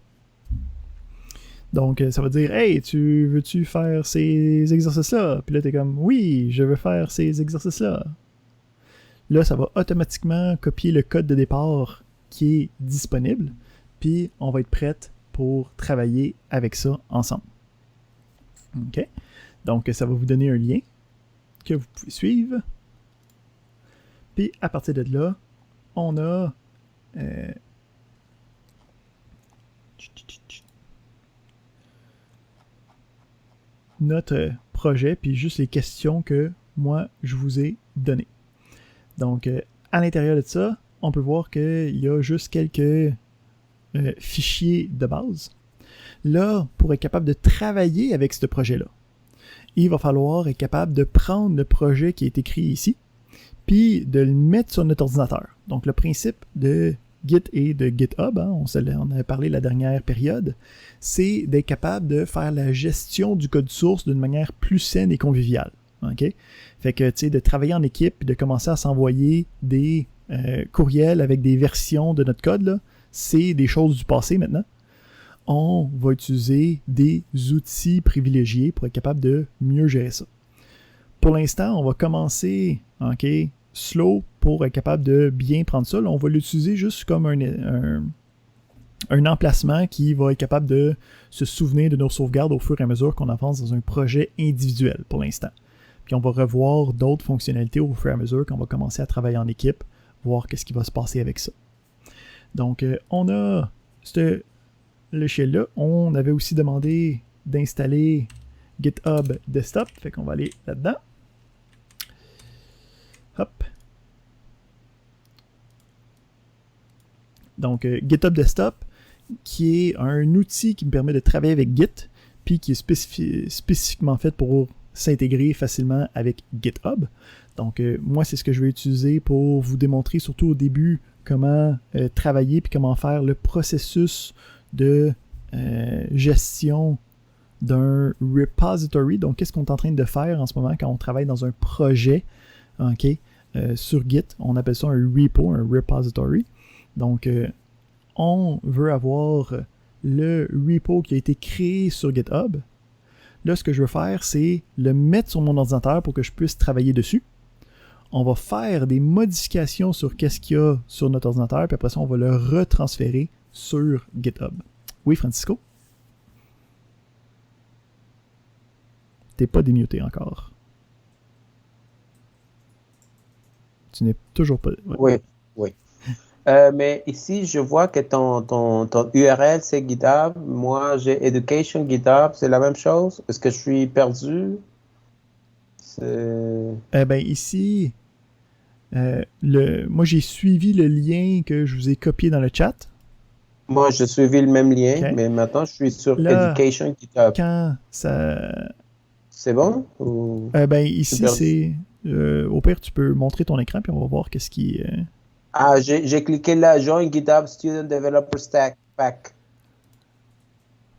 Donc, ça va dire « Hey, veux-tu faire ces exercices-là? » Puis là, tu es comme « Oui, je veux faire ces exercices-là. » Là, ça va automatiquement copier le code de départ qui est disponible, puis on va être prête pour travailler avec ça ensemble. OK? Donc, ça va vous donner un lien que vous pouvez suivre. Puis, à partir de là, on a notre projet, puis juste les questions que moi, je vous ai données. Donc, à l'intérieur de ça, on peut voir qu'il y a juste quelques fichiers de base. Là, pour être capable de travailler avec ce projet-là, il va falloir être capable de prendre le projet qui est écrit ici, puis de le mettre sur notre ordinateur. Donc, le principe de Git et de GitHub, hein, on avait parlé la dernière période, c'est d'être capable de faire la gestion du code source d'une manière plus saine et conviviale. OK? Fait que, tu sais, de travailler en équipe et de commencer à s'envoyer des courriels avec des versions de notre code, là, c'est des choses du passé maintenant. On va utiliser des outils privilégiés pour être capable de mieux gérer ça. Pour l'instant, on va commencer, OK, slow pour être capable de bien prendre ça. Là, on va l'utiliser juste comme un emplacement qui va être capable de se souvenir de nos sauvegardes au fur et à mesure qu'on avance dans un projet individuel pour l'instant. Puis on va revoir d'autres fonctionnalités au fur et à mesure qu'on va commencer à travailler en équipe, voir qu'est-ce qui va se passer avec ça. Donc, on a ce logiciel-là. On avait aussi demandé d'installer GitHub Desktop. Fait qu'on va aller là-dedans. Hop. Donc, GitHub Desktop, qui est un outil qui me permet de travailler avec Git, puis qui est spécifiquement fait pour s'intégrer facilement avec GitHub. Donc, moi, c'est ce que je vais utiliser pour vous démontrer, surtout au début, comment travailler, puis comment faire le processus de gestion d'un repository. Donc, qu'est-ce qu'on est en train de faire en ce moment quand on travaille dans un projet, ok, sur Git. On appelle ça un repo, un repository. Donc, on veut avoir le repo qui a été créé sur GitHub. Là, ce que je veux faire, c'est le mettre sur mon ordinateur pour que je puisse travailler dessus. On va faire des modifications sur qu'est-ce qu'il y a sur notre ordinateur, puis après ça, on va le retransférer sur GitHub. Oui, Francisco? T'es pas démuté encore. Tu n'es toujours pas... Oui, oui. Mais ici, je vois que ton URL, c'est GitHub. Moi, j'ai Education GitHub. C'est la même chose? Est-ce que je suis perdu? Ici, moi, j'ai suivi le lien que je vous ai copié dans le chat. Moi, j'ai suivi le même lien, Okay. mais maintenant, je suis sur Là, Education GitHub. Quand ça... C'est bon? Ou... ici, c'est... au pire, tu peux montrer ton écran, puis on va voir qu'est-ce qui... Ah, j'ai cliqué là, Join GitHub Student Developer Stack Pack.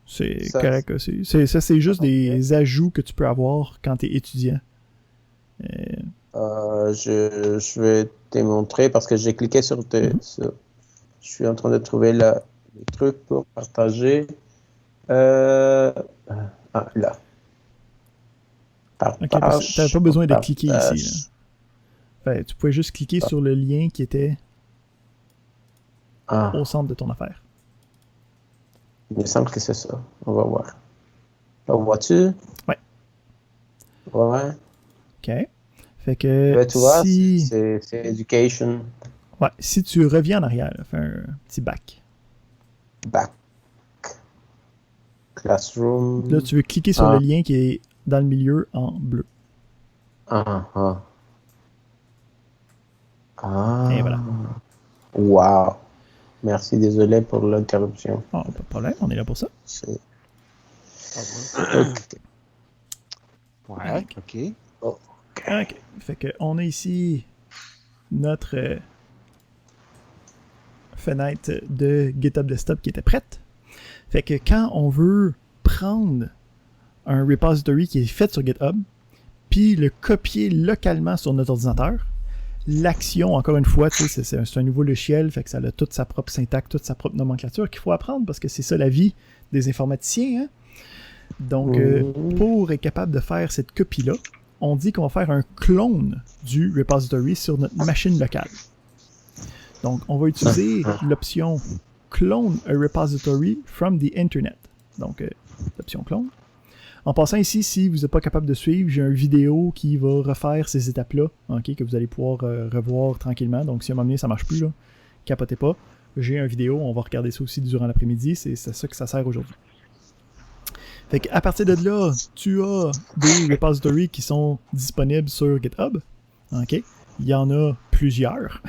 C'est Ça, correct aussi. C'est juste des ajouts que tu peux avoir quand tu es étudiant. Je vais te montrer parce que j'ai cliqué sur... Je suis en train de trouver le truc pour partager. Là. Partage. Ok, parce que tu n'avais pas besoin de partage. cliquer ici. Là. Tu pouvais juste cliquer sur le lien qui était au centre de ton affaire. Il me semble que c'est ça. On va voir. Là, vois-tu? Ouais. Ouais. OK. Fait que Tu vois, si... c'est Education. Ouais, si tu reviens en arrière, là, fais un petit back. Back. Classroom. Là, tu veux cliquer sur le lien qui est dans le milieu en bleu. Et voilà. Wow. Merci, désolé pour l'interruption. Oh, pas de problème, on est là pour ça. Okay. Ouais, OK. OK. Fait que on a ici notre fenêtre de GitHub Desktop qui était prête. Fait que quand on veut prendre un repository qui est fait sur GitHub, puis le copier localement sur notre ordinateur, l'action, encore une fois, c'est un nouveau logiciel, fait que ça a toute sa propre syntaxe, toute sa propre nomenclature qu'il faut apprendre parce que c'est ça la vie des informaticiens. Hein? Donc, pour être capable de faire cette copie-là, on dit qu'on va faire un clone du repository sur notre machine locale. Donc, on va utiliser l'option Clone a repository from the Internet. Donc, l'option clone. En passant ici, si vous n'êtes pas capable de suivre, j'ai une vidéo qui va refaire ces étapes-là, okay, que vous allez pouvoir revoir tranquillement. Donc, si à un moment donné, ça ne marche plus, là, capotez pas. J'ai une vidéo, on va regarder ça aussi durant l'après-midi. C'est ça que ça sert aujourd'hui. Fait qu'à partir de là, tu as des repositories qui sont disponibles sur GitHub. OK? Il y en a plusieurs.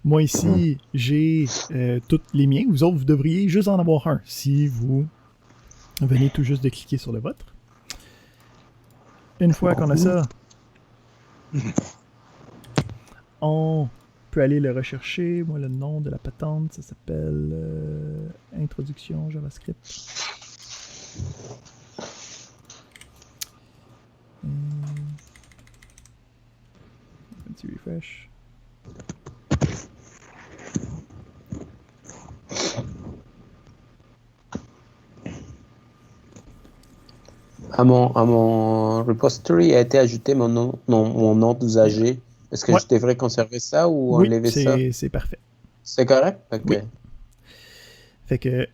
Moi ici, j'ai tous les miens. Vous autres, vous devriez juste en avoir un si vous venez tout juste de cliquer sur le vôtre. Une fois qu'on a ça, on peut aller le rechercher. Moi, le nom de la patente, ça s'appelle Introduction JavaScript. Un petit refresh. À mon repository a été ajouté mon nom d'usager. Est-ce que je devrais conserver ça ou enlever ça? Oui, c'est parfait. C'est correct? Ok. Oui. Fait que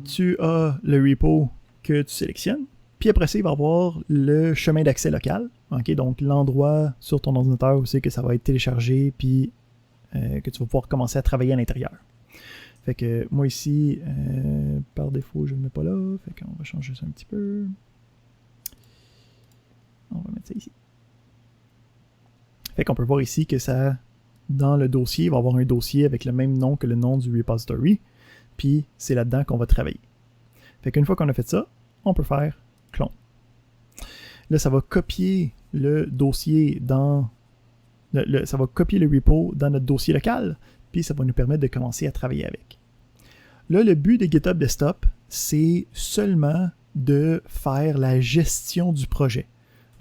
tu as le repo que tu sélectionnes, puis après ça, il va y avoir le chemin d'accès local. Okay? Donc, l'endroit sur ton ordinateur où c'est que ça va être téléchargé, puis que tu vas pouvoir commencer à travailler à l'intérieur. Fait que moi ici, par défaut, je ne le mets pas là. Fait qu'on va changer ça un petit peu. On va mettre ça ici. Fait qu'on peut voir ici que ça, dans le dossier, il va y avoir un dossier avec le même nom que le nom du repository. Puis c'est là-dedans qu'on va travailler. Fait qu'une fois qu'on a fait ça, on peut faire clone. Là, ça va copier le dossier dans... ça va copier le repo dans notre dossier local, puis ça va nous permettre de commencer à travailler avec. Là, le but de GitHub Desktop, c'est seulement de faire la gestion du projet.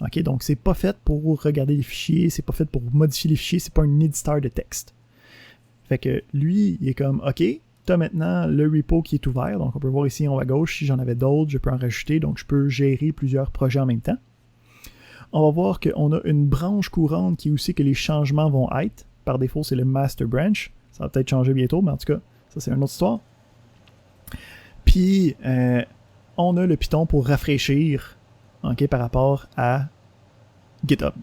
OK? Donc, c'est pas fait pour regarder les fichiers, c'est pas fait pour modifier les fichiers, c'est pas un éditeur de texte. Fait que lui, il est comme, OK, tu as maintenant le repo qui est ouvert, donc on peut voir ici en haut à gauche, si j'en avais d'autres, je peux en rajouter, donc je peux gérer plusieurs projets en même temps. On va voir qu'on a une branche courante qui est aussi que les changements vont être. Par défaut, c'est le master branch. Ça va peut-être changer bientôt, mais en tout cas, ça c'est une autre histoire. Puis, on a le Python pour rafraîchir, okay, par rapport à GitHub.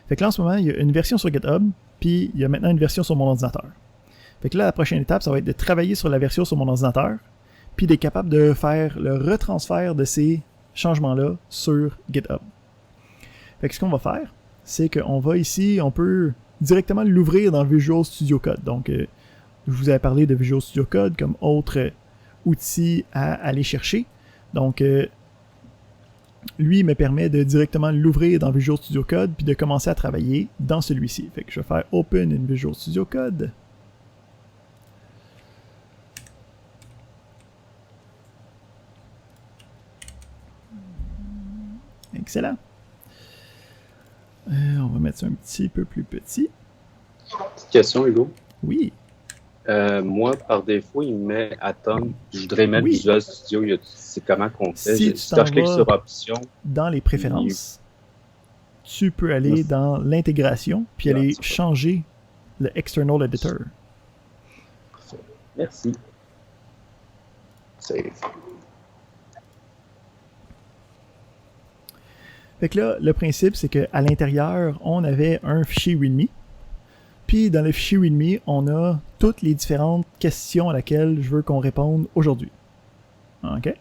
Fait que là, en ce moment, il y a une version sur GitHub, puis il y a maintenant une version sur mon ordinateur. Fait que là, la prochaine étape, ça va être de travailler sur la version sur mon ordinateur, puis d'être capable de faire le retransfert de ces changements-là sur GitHub. Fait que ce qu'on va faire, c'est qu'on va ici, on peut directement l'ouvrir dans Visual Studio Code. Donc, je vous avais parlé de Visual Studio Code comme autre outil à aller chercher. Donc, lui me permet de directement l'ouvrir dans Visual Studio Code puis de commencer à travailler dans celui-ci. Fait que je vais faire Open in Visual Studio Code. Excellent. On va mettre ça un petit peu plus petit. Petite question, Hugo. Oui. Moi, par défaut, il me met Atom. Je voudrais mettre Visual Studio. C'est comment qu'on fait? Si Quand je clique sur Options. Dans les préférences, tu peux aller dans l'intégration puis aller changer le External Editor. Parfait. Merci. Save. Fait que là, le principe, c'est qu'à l'intérieur, on avait un fichier README. Puis dans le fichier README, on a toutes les différentes questions à laquelle je veux qu'on réponde aujourd'hui. OK?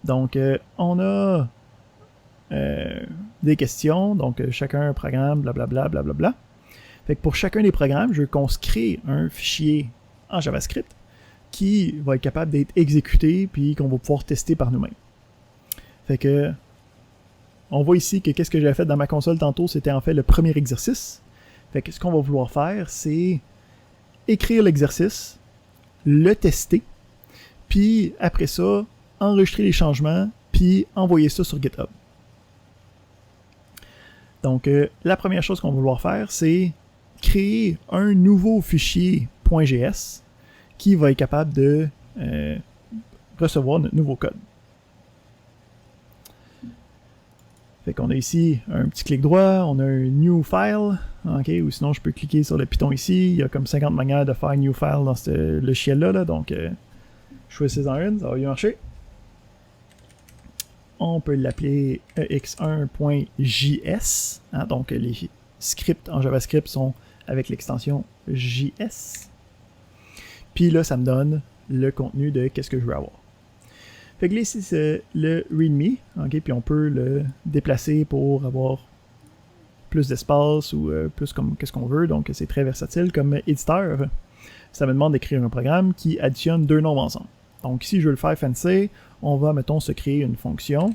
Donc, on a des questions. Donc, chacun un programme, blablabla, blablabla. Fait que pour chacun des programmes, je veux qu'on se crée un fichier en JavaScript qui va être capable d'être exécuté puis qu'on va pouvoir tester par nous-mêmes. Fait que on voit ici que qu'est-ce que j'avais fait dans ma console tantôt, c'était en fait le premier exercice. Fait que ce qu'on va vouloir faire, c'est écrire l'exercice, le tester, puis après ça, enregistrer les changements, puis envoyer ça sur GitHub. Donc, la première chose qu'on va vouloir faire, c'est créer un nouveau fichier .gs qui va être capable de recevoir notre nouveau code. Fait qu'on a ici un petit clic droit, on a un New File, ok, ou sinon je peux cliquer sur le Python ici, il y a comme 50 manières de faire New File dans ce logiciel-là, là, donc choisissez-en une, ça va bien marcher. On peut l'appeler ex1.js, hein, donc les scripts en JavaScript sont avec l'extension JS. Puis là, ça me donne le contenu de qu'est-ce que je veux avoir. Fait que là, ici, c'est le README, ok, puis on peut le déplacer pour avoir plus d'espace ou plus comme qu'est-ce qu'on veut, donc c'est très versatile comme éditeur. Ça me demande d'écrire un programme qui additionne deux nombres ensemble. Donc si je veux le faire fancy, on va, mettons, se créer une fonction.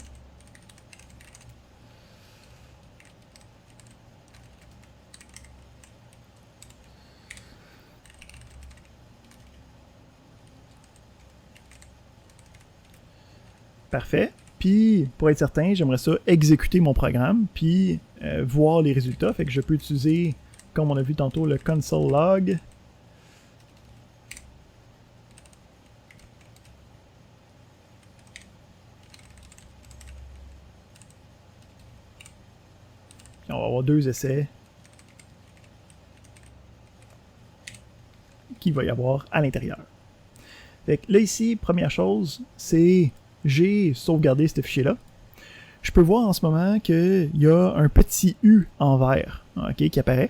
Parfait. Puis, pour être certain, j'aimerais ça exécuter mon programme, puis voir les résultats. Fait que je peux utiliser, comme on a vu tantôt, le console log. Puis on va avoir deux essais qu'il va y avoir à l'intérieur. Fait que là, ici, première chose, c'est j'ai sauvegardé ce fichier-là. Je peux voir en ce moment qu'il y a un petit U en vert, okay, qui apparaît.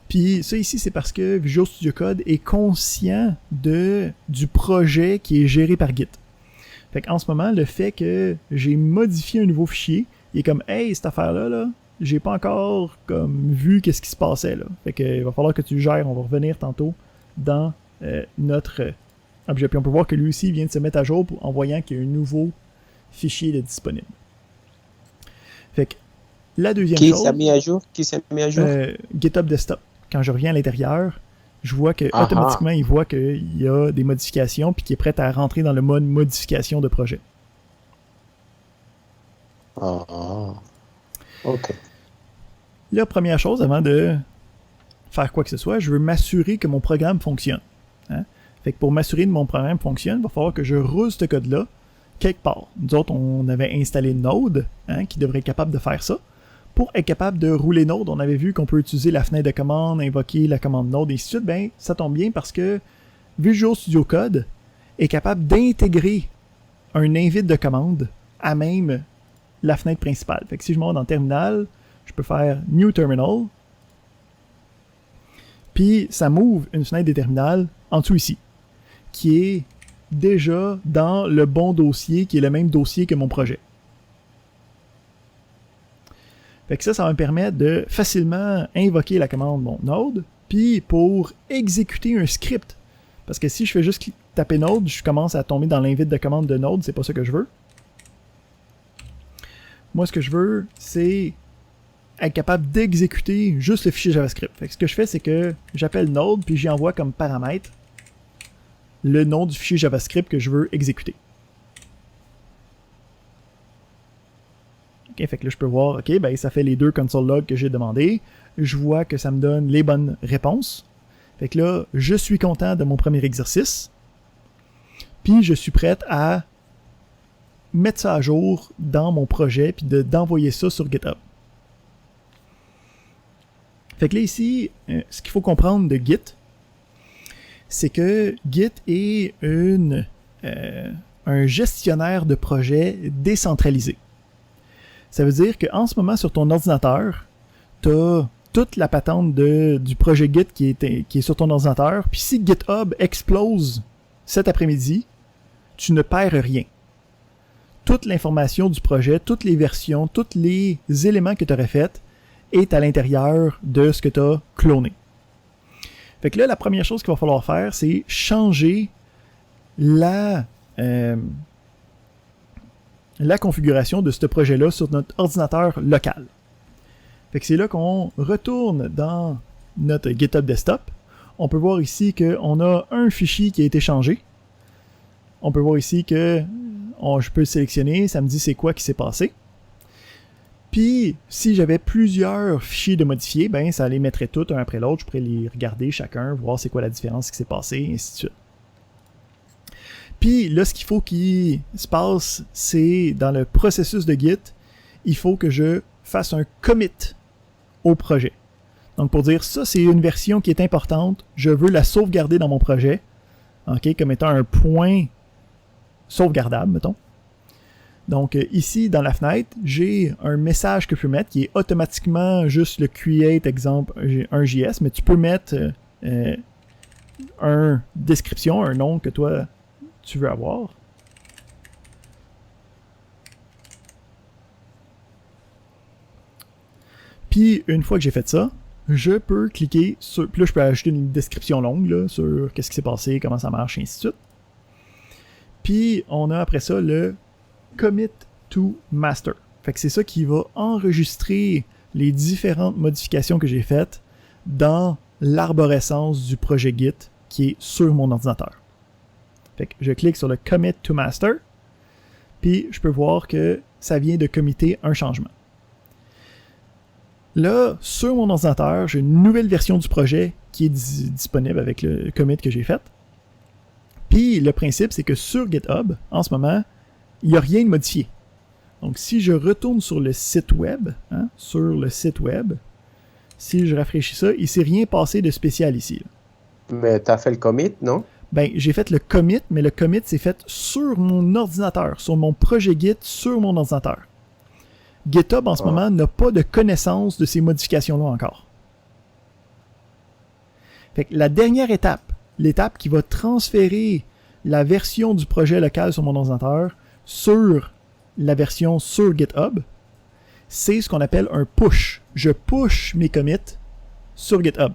Puis ça ici, c'est parce que Visual Studio Code est conscient du projet qui est géré par Git. Fait qu'en ce moment, le fait que j'ai modifié un nouveau fichier, il est comme « Hey, cette affaire-là, là, j'ai pas encore comme vu qu'est-ce qui se passait. » là. Fait qu'il va falloir que tu le gères. On va revenir tantôt dans notre objet. Puis on peut voir que lui aussi vient de se mettre à jour en voyant qu'il y a un nouveau fichier de disponible. Fait que la deuxième chose... Qui s'est mis à jour? GitHub Desktop. Quand je reviens à l'intérieur, je vois que automatiquement, il voit qu'il y a des modifications puis qu'il est prêt à rentrer dans le mode modification de projet. OK. La première chose, avant de faire quoi que ce soit, je veux m'assurer que mon programme fonctionne. Hein? Fait que pour m'assurer que mon programme fonctionne, il va falloir que je roule ce code-là quelque part. Nous autres, on avait installé Node, qui devrait être capable de faire ça. Pour être capable de rouler Node, on avait vu qu'on peut utiliser la fenêtre de commande, invoquer la commande Node, et ainsi de suite. Ben, ça tombe bien parce que Visual Studio Code est capable d'intégrer un invite de commande à même la fenêtre principale. Fait que si je monte dans Terminal, je peux faire New Terminal, puis ça m'ouvre une fenêtre des terminals en dessous ici, qui est déjà dans le bon dossier, qui est le même dossier que mon projet. Fait que ça va me permettre de facilement invoquer la commande Node, puis pour exécuter un script. Parce que si je fais juste taper Node, je commence à tomber dans l'invite de commande de Node, c'est pas ça que je veux. Moi, ce que je veux, c'est être capable d'exécuter juste le fichier JavaScript. Fait que ce que je fais, c'est que j'appelle Node, puis j'y envoie comme paramètre le nom du fichier JavaScript que je veux exécuter. OK, fait que là, je peux voir, OK, ben ça fait les 2 console logs que j'ai demandé. Je vois que ça me donne les bonnes réponses. Fait que là, je suis content de mon premier exercice. Puis, je suis prêt à mettre ça à jour dans mon projet, puis d'envoyer ça sur GitHub. Fait que là, ici, ce qu'il faut comprendre de Git, c'est que Git est un gestionnaire de projet décentralisé. Ça veut dire qu'en ce moment, sur ton ordinateur, tu as toute la patente du projet Git qui est sur ton ordinateur. Puis si GitHub explose cet après-midi, tu ne perds rien. Toute l'information du projet, toutes les versions, tous les éléments que tu aurais faits est à l'intérieur de ce que tu as cloné. Fait que là, la première chose qu'il va falloir faire, c'est changer la configuration de ce projet-là sur notre ordinateur local. Fait que c'est là qu'on retourne dans notre GitHub Desktop. On peut voir ici qu'on a un fichier qui a été changé. On peut voir ici que je peux le sélectionner, ça me dit c'est quoi qui s'est passé. Puis, si j'avais plusieurs fichiers de modifier, ben ça les mettrait tous un après l'autre. Je pourrais les regarder chacun, voir c'est quoi la différence qui s'est passée, et ainsi de suite. Puis là, ce qu'il faut qu'il se passe, c'est dans le processus de Git, il faut que je fasse un commit au projet. Donc pour dire ça, c'est une version qui est importante, je veux la sauvegarder dans mon projet, ok, comme étant un point sauvegardable, mettons. Donc ici, dans la fenêtre, j'ai un message que je peux mettre qui est automatiquement juste le create, exemple, un JS, mais tu peux mettre une description, un nom que toi tu veux avoir. Puis, une fois que j'ai fait ça, je peux cliquer sur... Puis là, je peux ajouter une description longue là, sur qu'est-ce qui s'est passé, comment ça marche, et ainsi de suite. Puis, on a après ça le commit to master. Fait que c'est ça qui va enregistrer les différentes modifications que j'ai faites dans l'arborescence du projet Git qui est sur mon ordinateur. Fait que je clique sur le commit to master, puis je peux voir que ça vient de committer un changement. Là, sur mon ordinateur, j'ai une nouvelle version du projet qui est disponible avec le commit que j'ai fait. Puis le principe, c'est que sur GitHub, en ce moment, il n'y a rien de modifié. Donc si je retourne sur le site web, si je rafraîchis ça, il ne s'est rien passé de spécial ici. Là. Mais tu as fait le commit, non? Ben, j'ai fait le commit, mais le commit s'est fait sur mon ordinateur, sur mon projet Git, sur mon ordinateur. GitHub, en ce moment, n'a pas de connaissance de ces modifications-là encore. Fait que la dernière étape, l'étape qui va transférer la version du projet local sur mon ordinateur sur la version sur GitHub, c'est ce qu'on appelle un push. Je push mes commits sur GitHub.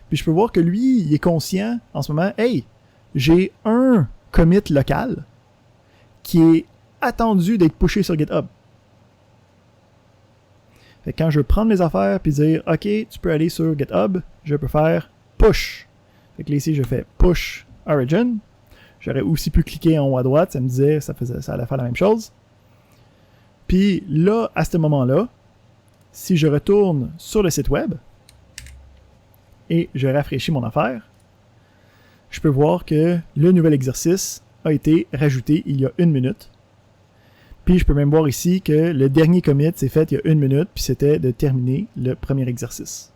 Puis je peux voir que lui, il est conscient en ce moment, hey, j'ai un commit local qui est attendu d'être pushé sur GitHub. Fait que quand je veux prendre mes affaires puis dire, OK, tu peux aller sur GitHub, je peux faire push. Fait que là, ici, je fais push origin. J'aurais aussi pu cliquer en haut à droite, ça me disait, ça allait faire la même chose. Puis là, à ce moment-là, si je retourne sur le site web et je rafraîchis mon affaire, je peux voir que le nouvel exercice a été rajouté il y a 1 minute. Puis je peux même voir ici que le dernier commit s'est fait il y a 1 minute, puis c'était de terminer le premier exercice.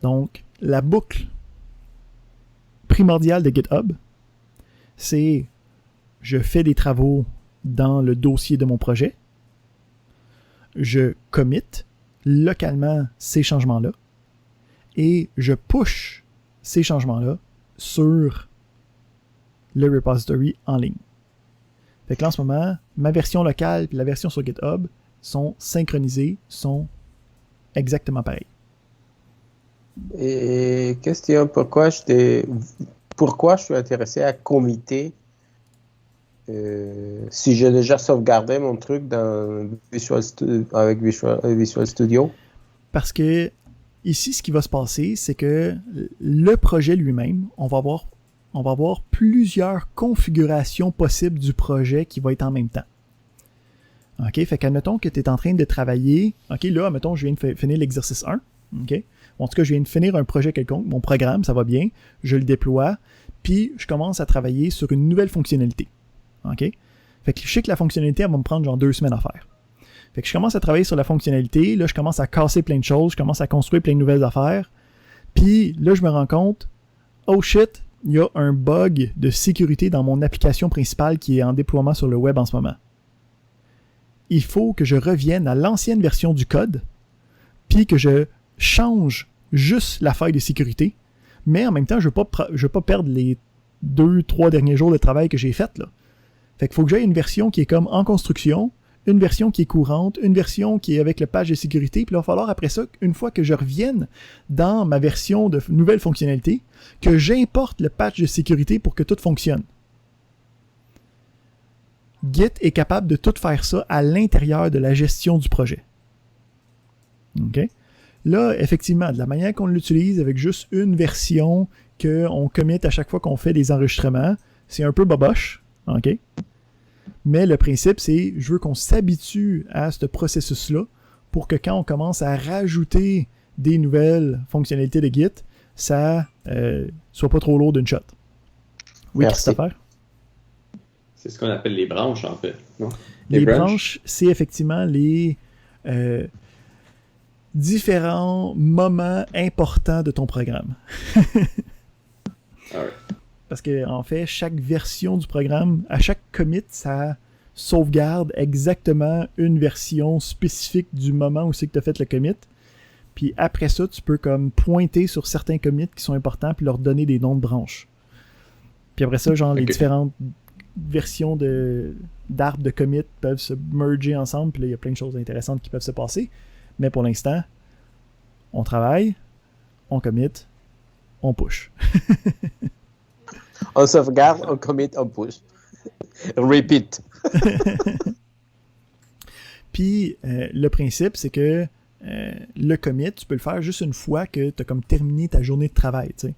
Donc, la boucle primordiale de GitHub, c'est je fais des travaux dans le dossier de mon projet, je commit localement ces changements-là, et je push ces changements-là sur le repository en ligne. Fait que là, en ce moment, ma version locale et la version sur GitHub sont synchronisées, sont exactement pareilles. Et question, pourquoi je suis intéressé à committer si j'ai déjà sauvegardé mon truc dans avec Visual Studio? Parce que ici, ce qui va se passer, c'est que le projet lui-même, on va avoir plusieurs configurations possibles du projet qui va être en même temps. OK? Fait qu'admettons que tu es en train de travailler. OK, là, admettons, je viens de finir l'exercice 1. OK? En tout cas, je viens de finir un projet quelconque, mon programme, ça va bien, je le déploie, puis je commence à travailler sur une nouvelle fonctionnalité. OK? Fait que je sais que la fonctionnalité, elle va me prendre genre 2 semaines à faire. Fait que je commence à travailler sur la fonctionnalité, là, je commence à casser plein de choses, je commence à construire plein de nouvelles affaires, puis là, je me rends compte, oh shit, il y a un bug de sécurité dans mon application principale qui est en déploiement sur le web en ce moment. Il faut que je revienne à l'ancienne version du code, puis que je change juste la faille de sécurité, mais en même temps, je veux pas perdre les 2-3 derniers jours de travail que j'ai fait, là. Fait qu'il faut que j'aie une version qui est comme en construction, une version qui est courante, une version qui est avec le patch de sécurité, puis là, il va falloir après ça, une fois que je revienne dans ma version de nouvelle fonctionnalité, que j'importe le patch de sécurité pour que tout fonctionne. Git est capable de tout faire ça à l'intérieur de la gestion du projet. OK? Là, effectivement, de la manière qu'on l'utilise avec juste une version qu'on commit à chaque fois qu'on fait des enregistrements, c'est un peu boboche. OK? Mais le principe, c'est je veux qu'on s'habitue à ce processus-là pour que quand on commence à rajouter des nouvelles fonctionnalités de Git, ça soit pas trop lourd d'une shot. Oui, Christopher? C'est ce qu'on appelle les branches, en fait. Non? Les branches, c'est effectivement les différents moments importants de ton programme. Alright. Parce que en fait, chaque version du programme, à chaque commit, ça sauvegarde exactement une version spécifique du moment où c'est que tu as fait le commit. Puis après ça, tu peux comme pointer sur certains commits qui sont importants puis leur donner des noms de branches. Puis après ça, genre les différentes versions d'arbres de commit peuvent se merger ensemble. Puis là, il y a plein de choses intéressantes qui peuvent se passer. Mais pour l'instant, on travaille, on commit, on push. On sauvegarde, on commit, on push. Repeat. Puis, le principe, c'est que le commit, tu peux le faire juste une fois que tu as comme terminé ta journée de travail. T'sais.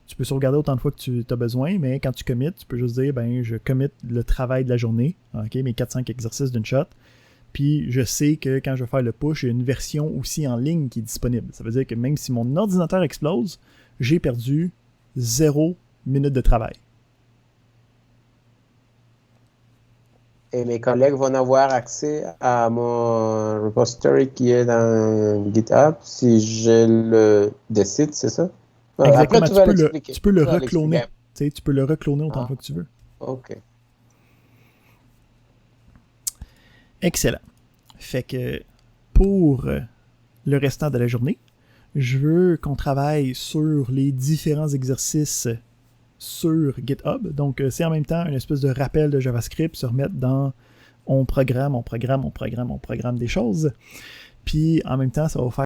Tu peux sauvegarder autant de fois que tu as besoin, mais quand tu commits, tu peux juste dire, ben, je commit le travail de la journée, okay, mes 4-5 exercices d'une shot. Puis, je sais que quand je vais faire le push, il y a une version aussi en ligne qui est disponible. Ça veut dire que même si mon ordinateur explose, j'ai perdu 0 minute de travail. Et mes collègues vont avoir accès à mon repository qui est dans GitHub si je le décide, c'est ça? Exactement, après, tu peux le recloner. Tu peux le recloner autant de fois que tu veux. OK. Excellent. Fait que pour le restant de la journée, je veux qu'on travaille sur les différents exercices sur GitHub. Donc, c'est en même temps une espèce de rappel de JavaScript, se remettre dans on programme des choses. Puis, en même temps, ça va faire